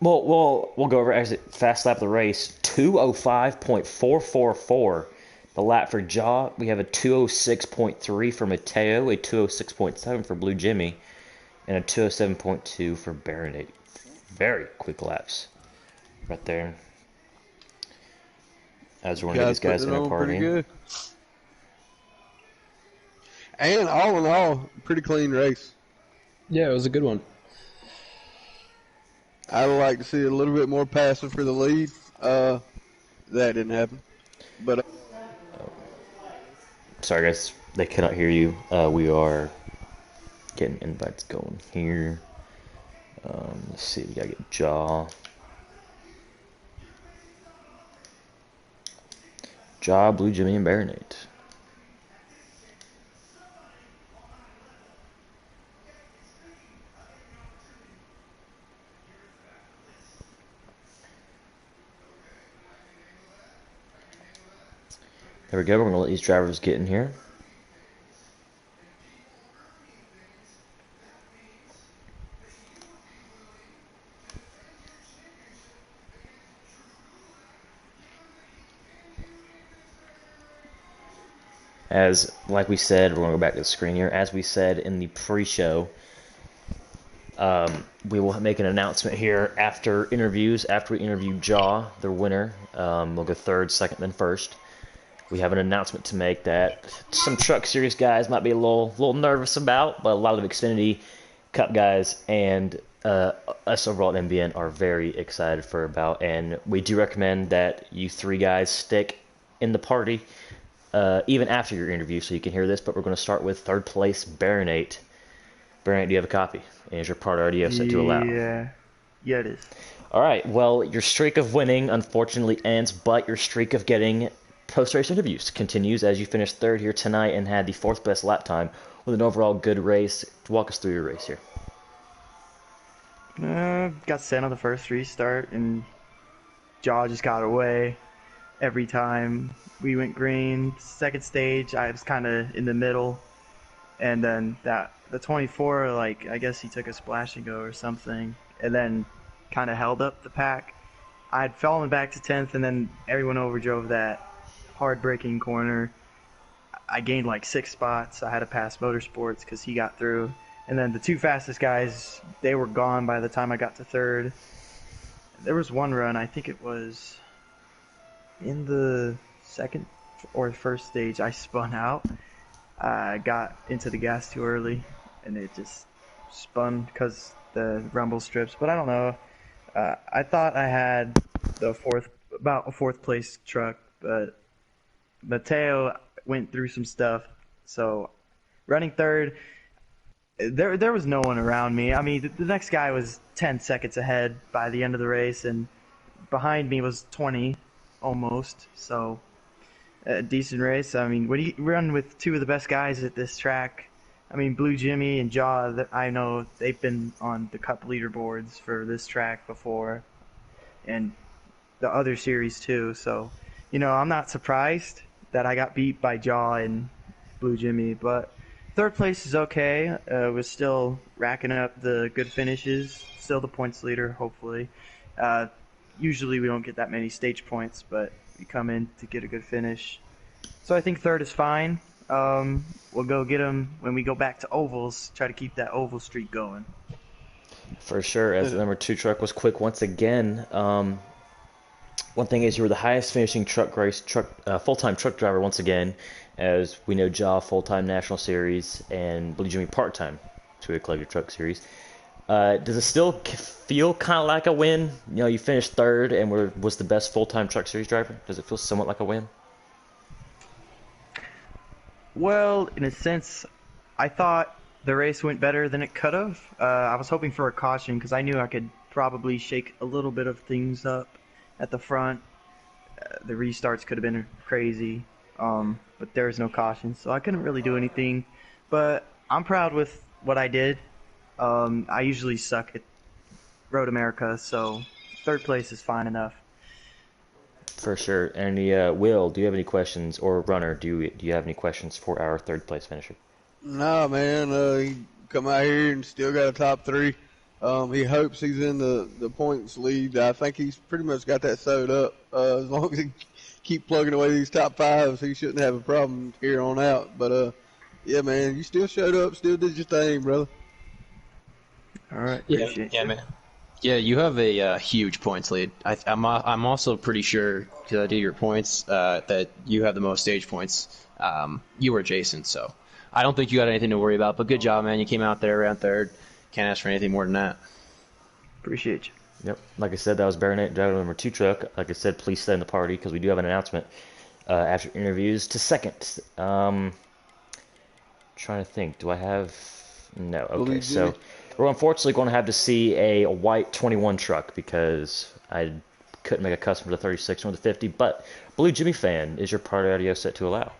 we'll go over actually fast lap of the race. 2:05.444. The lap for Jaw. We have a 2:06.3 for Mateo, a 2:06.7 for Blue Jimmy, and a 2:07.2 for Baronet. Very quick laps, right there. As we want to get these guys in a Pretty party. good. And all in all, pretty clean race. Yeah, it was a good one. I would like to see a little bit more passing for the lead. That didn't happen. But Sorry guys, they cannot hear you. We are getting invites going here. Let's see, we gotta get Jaw. Jaw, Blue Jimmy, and Baronet. There we go. We're gonna let these drivers get in here. Like we said, we're going to go back to the screen here. As we said in the pre-show, we will make an announcement here after interviews. After we interview Jaw, their winner, we'll go third, second, then first. We have an announcement to make that some Truck Series guys might be a little nervous about, but a lot of Xfinity Cup guys and us overall at MBN are very excited for about. And we do recommend that you three guys stick in the party even after your interview so you can hear this. But we're going to start with third place, Baronet. Baronet, do you have a copy? And is your part already set to allow? Yeah, it is. All right. Well, your streak of winning unfortunately ends, but your streak of getting post-race interviews continues as you finished third here tonight and had the fourth best lap time with an overall good race. Walk us through your race here. Got sent on the first restart, and Jaw just got away every time we went green. Second stage, I was kind of in the middle, and then the 24, like I guess he took a splash and go or something, and then kind of held up the pack. I'd fallen back to 10th, and then everyone overdrove that hard braking corner. I gained like 6 spots. I had to pass Motorsports because he got through. And then the two fastest guys, they were gone by the time I got to third. There was one run, I think it was in the second or first stage, I spun out. I got into the gas too early, and it just spun because the rumble strips. But I don't know. I thought I had about a fourth place truck, but Mateo went through some stuff. So running third, there was no one around me. I mean, the next guy was 10 seconds ahead by the end of the race, and behind me was 20 almost. So a decent race. I mean, when you run with two of the best guys at this track, I mean, Blue Jimmy and Jaw, I know they've been on the Cup leaderboards for this track before, and the other series too. So, I'm not surprised that I got beat by Jaw and Blue Jimmy, but third place is okay. We're still racking up the good finishes, still the points leader, hopefully. Usually we don't get that many stage points, but we come in to get a good finish. So I think third is fine. We'll go get them when we go back to ovals, try to keep that oval streak going. For sure, as the number 2 truck was quick once again. One thing is you were the highest finishing full-time truck driver once again, as we know Jaw full-time National Series and Blue Jimmy part-time to a Collector Truck Series. Does it still feel kind of like a win? You finished third and was the best full-time Truck Series driver. Does it feel somewhat like a win? Well, in a sense, I thought the race went better than it could have. I was hoping for a caution because I knew I could probably shake a little bit of things up at the front. The restarts could have been crazy, but there was no caution, so I couldn't really do anything. But I'm proud with what I did. I usually suck at Road America, so third place is fine enough. For sure. And Will, do you have any questions, or Runner, do you have any questions for our third place finisher? Nah, man. He come out here and still got a top three. He hopes he's in the points lead. I think he's pretty much got that sewed up. As long as he keep plugging away these top fives, he shouldn't have a problem here on out. But yeah, man, you still showed up, still did your thing, brother. All right, Yeah, appreciate yeah, you. man. Yeah, you have a huge points lead. I'm also pretty sure, because I did your points, that you have the most stage points. You were Jason, so I don't think you got anything to worry about. But good job, man. You came out there around third. Can't ask for anything more than that. Appreciate you. Yep. Like I said, that was Baronet, driver number 2 truck. Like I said, please stay in the party because we do have an announcement after interviews to second. Trying to think. Do I have... No. Okay, so we're unfortunately going to have to see a white 21 truck because I couldn't make a custom for the 36 or the 50. But Blue Jimmy fan, is your party audio set to allow?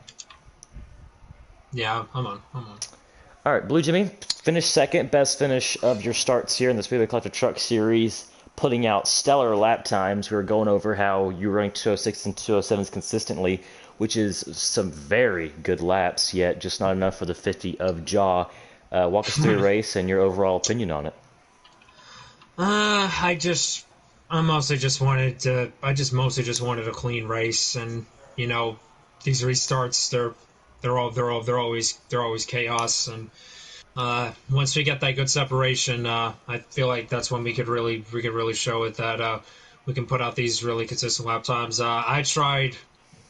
Yeah, I'm on. All right, Blue Jimmy, finished second, best finish of your starts here in the Speedway Collector Truck Series, putting out stellar lap times. We were going over how you were running 206 and 207s consistently, which is some very good laps, yet just not enough for the 50 of Jaw. Walk us through the race and your overall opinion on it. I mostly just wanted a clean race, and these restarts they're always chaos, and once we get that good separation, I feel like that's when we could really show it that we can put out these really consistent lap times. I tried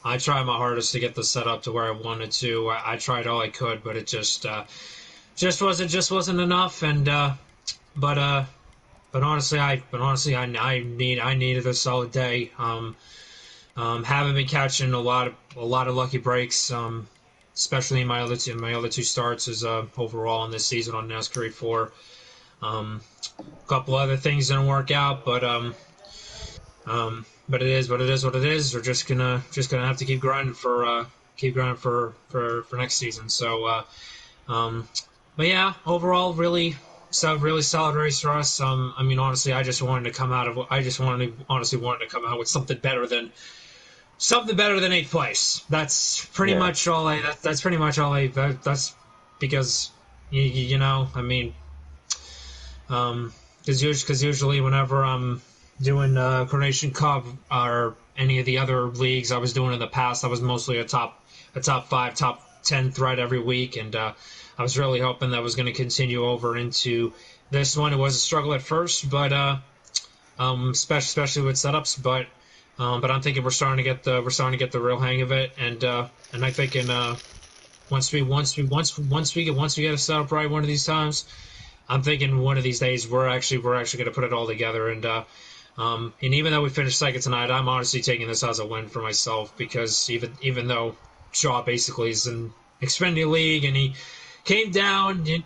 my hardest to get the setup to where I wanted to. I tried all I could, but it just wasn't enough. And but honestly, I needed a solid day. Haven't been catching a lot of lucky breaks. Especially in my other two starts is overall in this season on NASCAR 4. A couple other things didn't work out, but it is what it is. We're just gonna have to keep grinding for next season. So, but yeah, overall, really solid race for us. I mean, honestly, I just wanted to come out with something better than 8th place. That's pretty much all that's pretty much all that's because I mean, because usually whenever I'm doing Coronation Cup or any of the other leagues I was doing in the past, I was mostly a top 5, top 10 threat every week, and I was really hoping that was going to continue over into this one. It was a struggle at first, but especially with setups, but I'm thinking we're starting to get the real hang of it, and I think once we get a setup right one of these times, I'm thinking one of these days we're actually going to put it all together, and even though we finished second tonight, I'm honestly taking this as a win for myself, because even though Shaw basically is in Xfinity League and he came down, he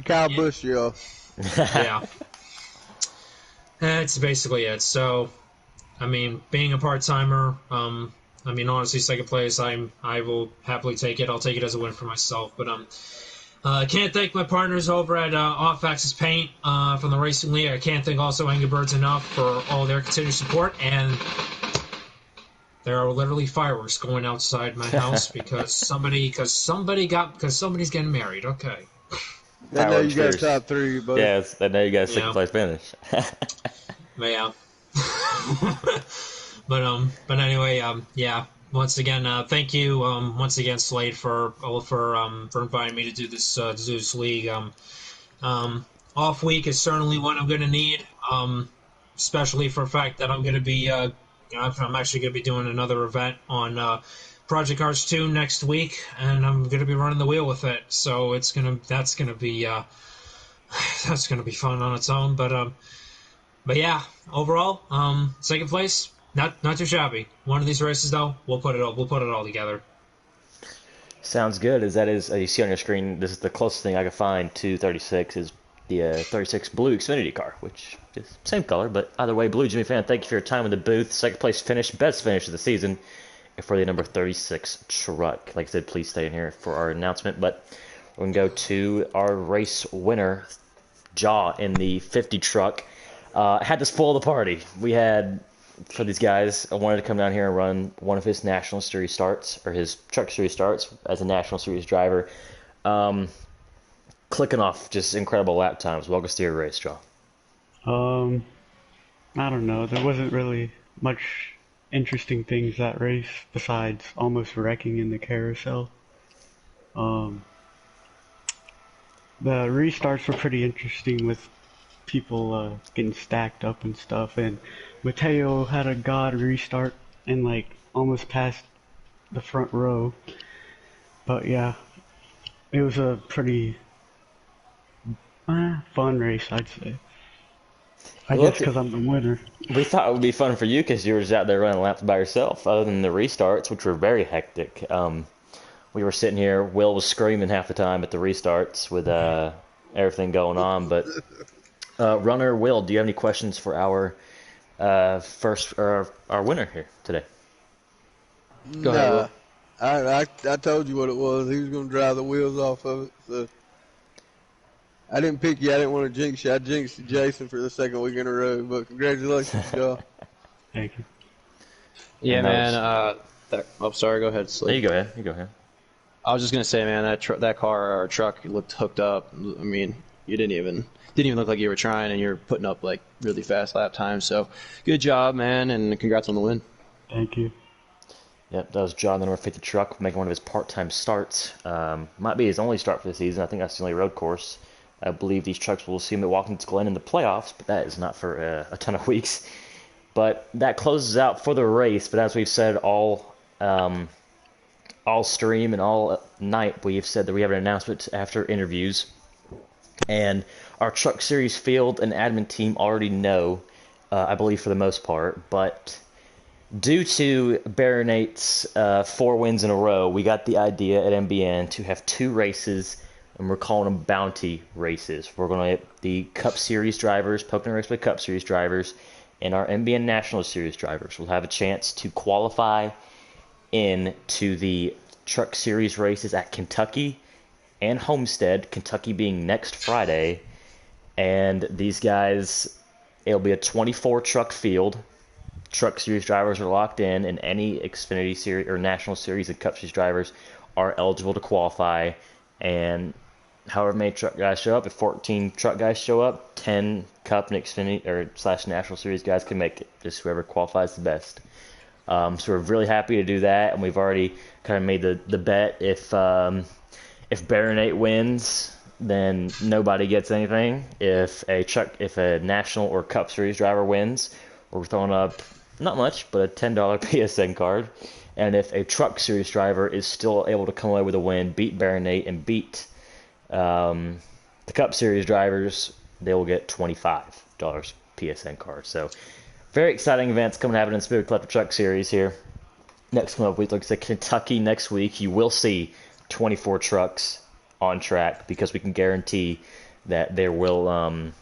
Kyle Busch you off. Yeah. That's basically it. So, I mean, being a part-timer, I mean, honestly, second place, I will happily take it. I'll take it as a win for myself. But I can't thank my partners over at Off Axis Paint from the Racing League. I can't thank also Angry Birds enough for all their continued support. And there are literally fireworks going outside my house because somebody's getting married. Okay. I know you got top 3, but yes, I know you got second place finish. Yeah. But anyway, yeah. Once again, thank you once again, Slade, for inviting me to do this league. Off week is certainly one I'm going to need, especially for the fact that I'm going to be I'm actually going to be doing another event on Project Cars 2 next week, and I'm going to be running the wheel with it. So that's going to be fun on its own. But yeah, overall, second place, not too shabby. One of these races, though, we'll put it all together. Sounds good. As you see on your screen, this is the closest thing I could find to 36 is the 36 blue Xfinity car, which is same color, but either way, Blue Jimmy fan, thank you for your time in the booth. Second place finish, best finish of the season for the number 36 truck. Like I said, please stay in here for our announcement, but we're going to go to our race winner, Jaw, in the 50 truck. Had to spoil the party. We had for these guys. I wanted to come down here and run one of his National Series starts, or his Truck Series starts as a National Series driver. Clicking off just incredible lap times. Welcome to your race, John. I don't know. There wasn't really much interesting things that race besides almost wrecking in the carousel. The restarts were pretty interesting with people getting stacked up and stuff, and Mateo had a god restart and like almost passed the front row. But yeah, it was a pretty fun race, I'd say. I guess because I'm the winner. We thought it would be fun for you because you were just out there running laps by yourself, other than the restarts, which were very hectic. We were sitting here, Will was screaming half the time at the restarts with everything going on. But runner Will, do you have any questions for our our winner here today? Go ahead, Will. I told you what it was. He was going to drive the wheels off of it. So I didn't pick you. I didn't want to jinx you. I jinxed Jason for the second week in a row. But congratulations, y'all. Thank you. Yeah, man. Sorry. Go ahead, Slade. You go ahead. I was just gonna say, man, that car or truck looked hooked up. I mean, you didn't even look like you were trying, and you're putting up like really fast lap times. So, good job, man, and congrats on the win. Thank you. Yep, that was John, the number 50 truck, making one of his part-time starts. Might be his only start for the season. I think that's the only road course. I believe these trucks will see him at Watkins Glen in the playoffs, but that is not for a ton of weeks. But that closes out for the race. But as we've said all stream and all night, we've said that we have an announcement after interviews. And our Truck Series field and admin team already know, I believe for the most part. But due to Baronate's 4 wins in a row, we got the idea at MBN to have 2 races, and we're calling them bounty races. We're going to get the Cup Series drivers, Pocono Raceway Cup Series drivers, and our MBN National Series drivers will have a chance to qualify into the Truck Series races at Kentucky and Homestead, Kentucky being next Friday. And these guys, it'll be a 24 truck field. Truck Series drivers are locked in, and any Xfinity Series or National Series and Cup Series drivers are eligible to qualify. And however many truck guys show up, if 14 truck guys show up, 10 Cup and Xfinity or /National Series guys can make it. Just whoever qualifies the best. So we're really happy to do that, and we've already kind of made the bet. If Baronate wins, then nobody gets anything. If a National or Cup Series driver wins, we're throwing up not much, but a $10 PSN card. And if a Truck Series driver is still able to come away with a win, beat Baronate and beat the Cup Series drivers, they will get $25 PSN card. So very exciting events coming to happen in the Spirit Collector Truck Series here. Next come up week, like I said, Kentucky next week. You will see 24 trucks on track because we can guarantee that there'll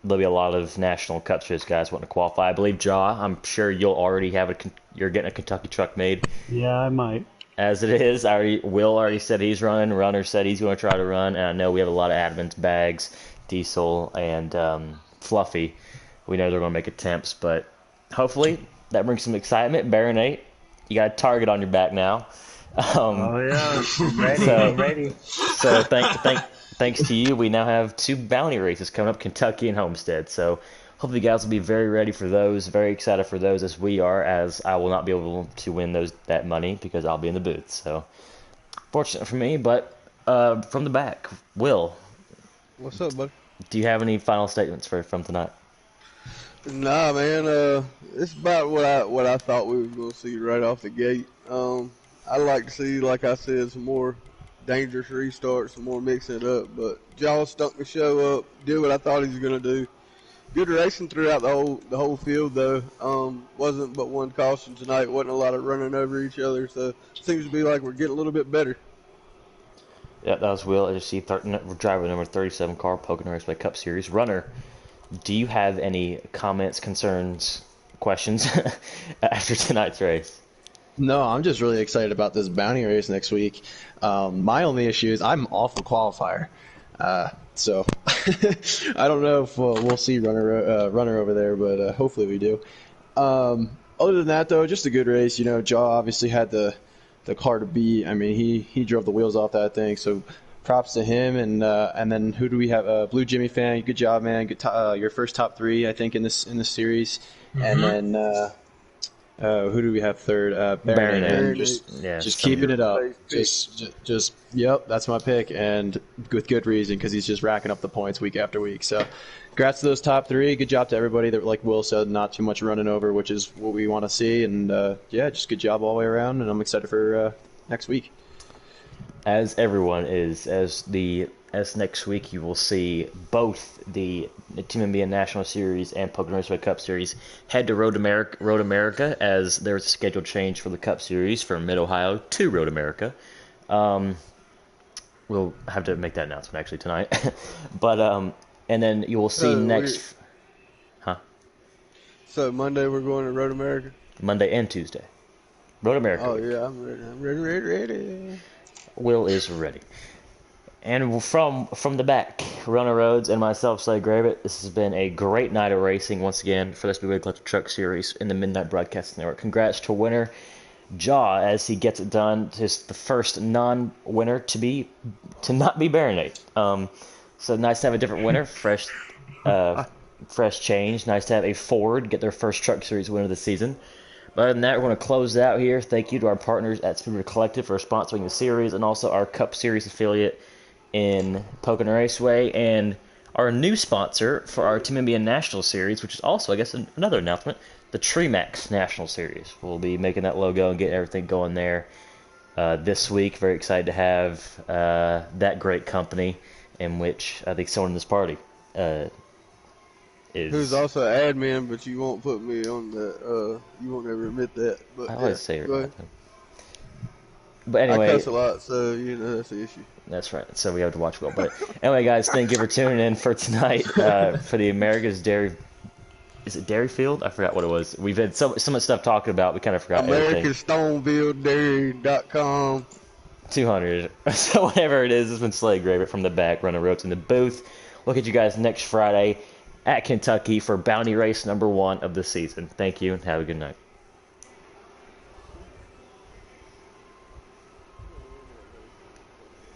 be a lot of National Cup Series guys wanting to qualify. I believe, Jaw, I'm sure you'll already have you're getting a Kentucky truck made. Yeah, I might. As it is, Will already said he's running. Runner said he's going to try to run. And I know we have a lot of admins, Bags, Diesel, and Fluffy. We know they're going to make attempts, but hopefully that brings some excitement. Baronate, you got a target on your back now. Oh yeah, ready. So thanks to you, we now have 2 bounty races coming up, Kentucky and Homestead. So hopefully you guys will be very ready for those, very excited for those as we are, as I will not be able to win that money because I'll be in the booth. So fortunate for me, but from the back, Will. What's up, buddy? Do you have any final statements from tonight? Nah, man. It's about what I thought we were going to see right off the gate. I'd like to see, like I said, some more dangerous restarts, some more mixing it up. But Jaw stuck the show up, did what I thought he was going to do. Good racing throughout the whole field, though. Wasn't but one caution tonight. Wasn't a lot of running over each other. So it seems to be like we're getting a little bit better. Yeah, that was Will. I just see driver number 37 car, Pocono Raceway Cup Series. Runner, do you have any comments, concerns, questions after tonight's race? No, I'm just really excited about this bounty race next week. My only issue is I'm awful qualifier. So I don't know if we'll see runner over there, but hopefully we do. Other than that, though, just a good race. You know, Jaw obviously had the car to beat. I mean, he drove the wheels off that thing. So props to him. And then who do we have? Blue Jimmy fan. Good job, man. Good your first top 3, I think, in this series. And then who do we have third? Baron. Just keeping it up. Just yep, that's my pick, and with good reason, because he's just racking up the points week after week. So congrats to those top 3. Good job to everybody that, like Will said, not too much running over, which is what we want to see. And yeah, just good job all the way around, and I'm excited for next week. As everyone is, as next week you will see both the Team MBN National Series and Pocono Raceway Cup Series head to Road America, as there's a scheduled change for the Cup Series from Mid-Ohio to Road America. We'll have to make that announcement actually tonight. But and then you will see next. So Monday we're going to Road America. Monday and Tuesday, Road America. Oh yeah, I'm ready. I'm ready. Will is ready. And from the back, Runner Rhodes and myself, Slade Gravett, this has been a great night of racing once again for the Speedway Collector Truck Series in the Midnight Broadcasting Network. Congrats to winner Jaw as he gets it done. He's the first non-winner to not be Baronet. So nice to have a different winner, fresh change. Nice to have a Ford get their first Truck Series winner this season. But other than that, we're going to close it out here. Thank you to our partners at Speedway Collective for sponsoring the series, and also our Cup Series affiliate in Pocono Raceway, and our new sponsor for our Team MBN National Series, which is also, I guess, another announcement, the Tremax National Series. We'll be making that logo and getting everything going there this week. Very excited to have that great company, in which I think someone in this party is. Who's also an admin, but you won't put me on the. You won't ever admit that. But I always say it. But anyway, I cuss a lot, so that's the issue. That's right. So we have to watch Will. But anyway, guys, thank you for tuning in for tonight for the America's Dairy. Is it Dairyfield? I forgot what it was. We've had so much stuff talking about. We kind of forgot everything. AmericanStonevilleDairy.com. 200. So whatever it is, it's been Slade Gravett from the back, running Roads in the booth. We'll catch you guys next Friday at Kentucky for Bounty Race number 1 of the season. Thank you and have a good night.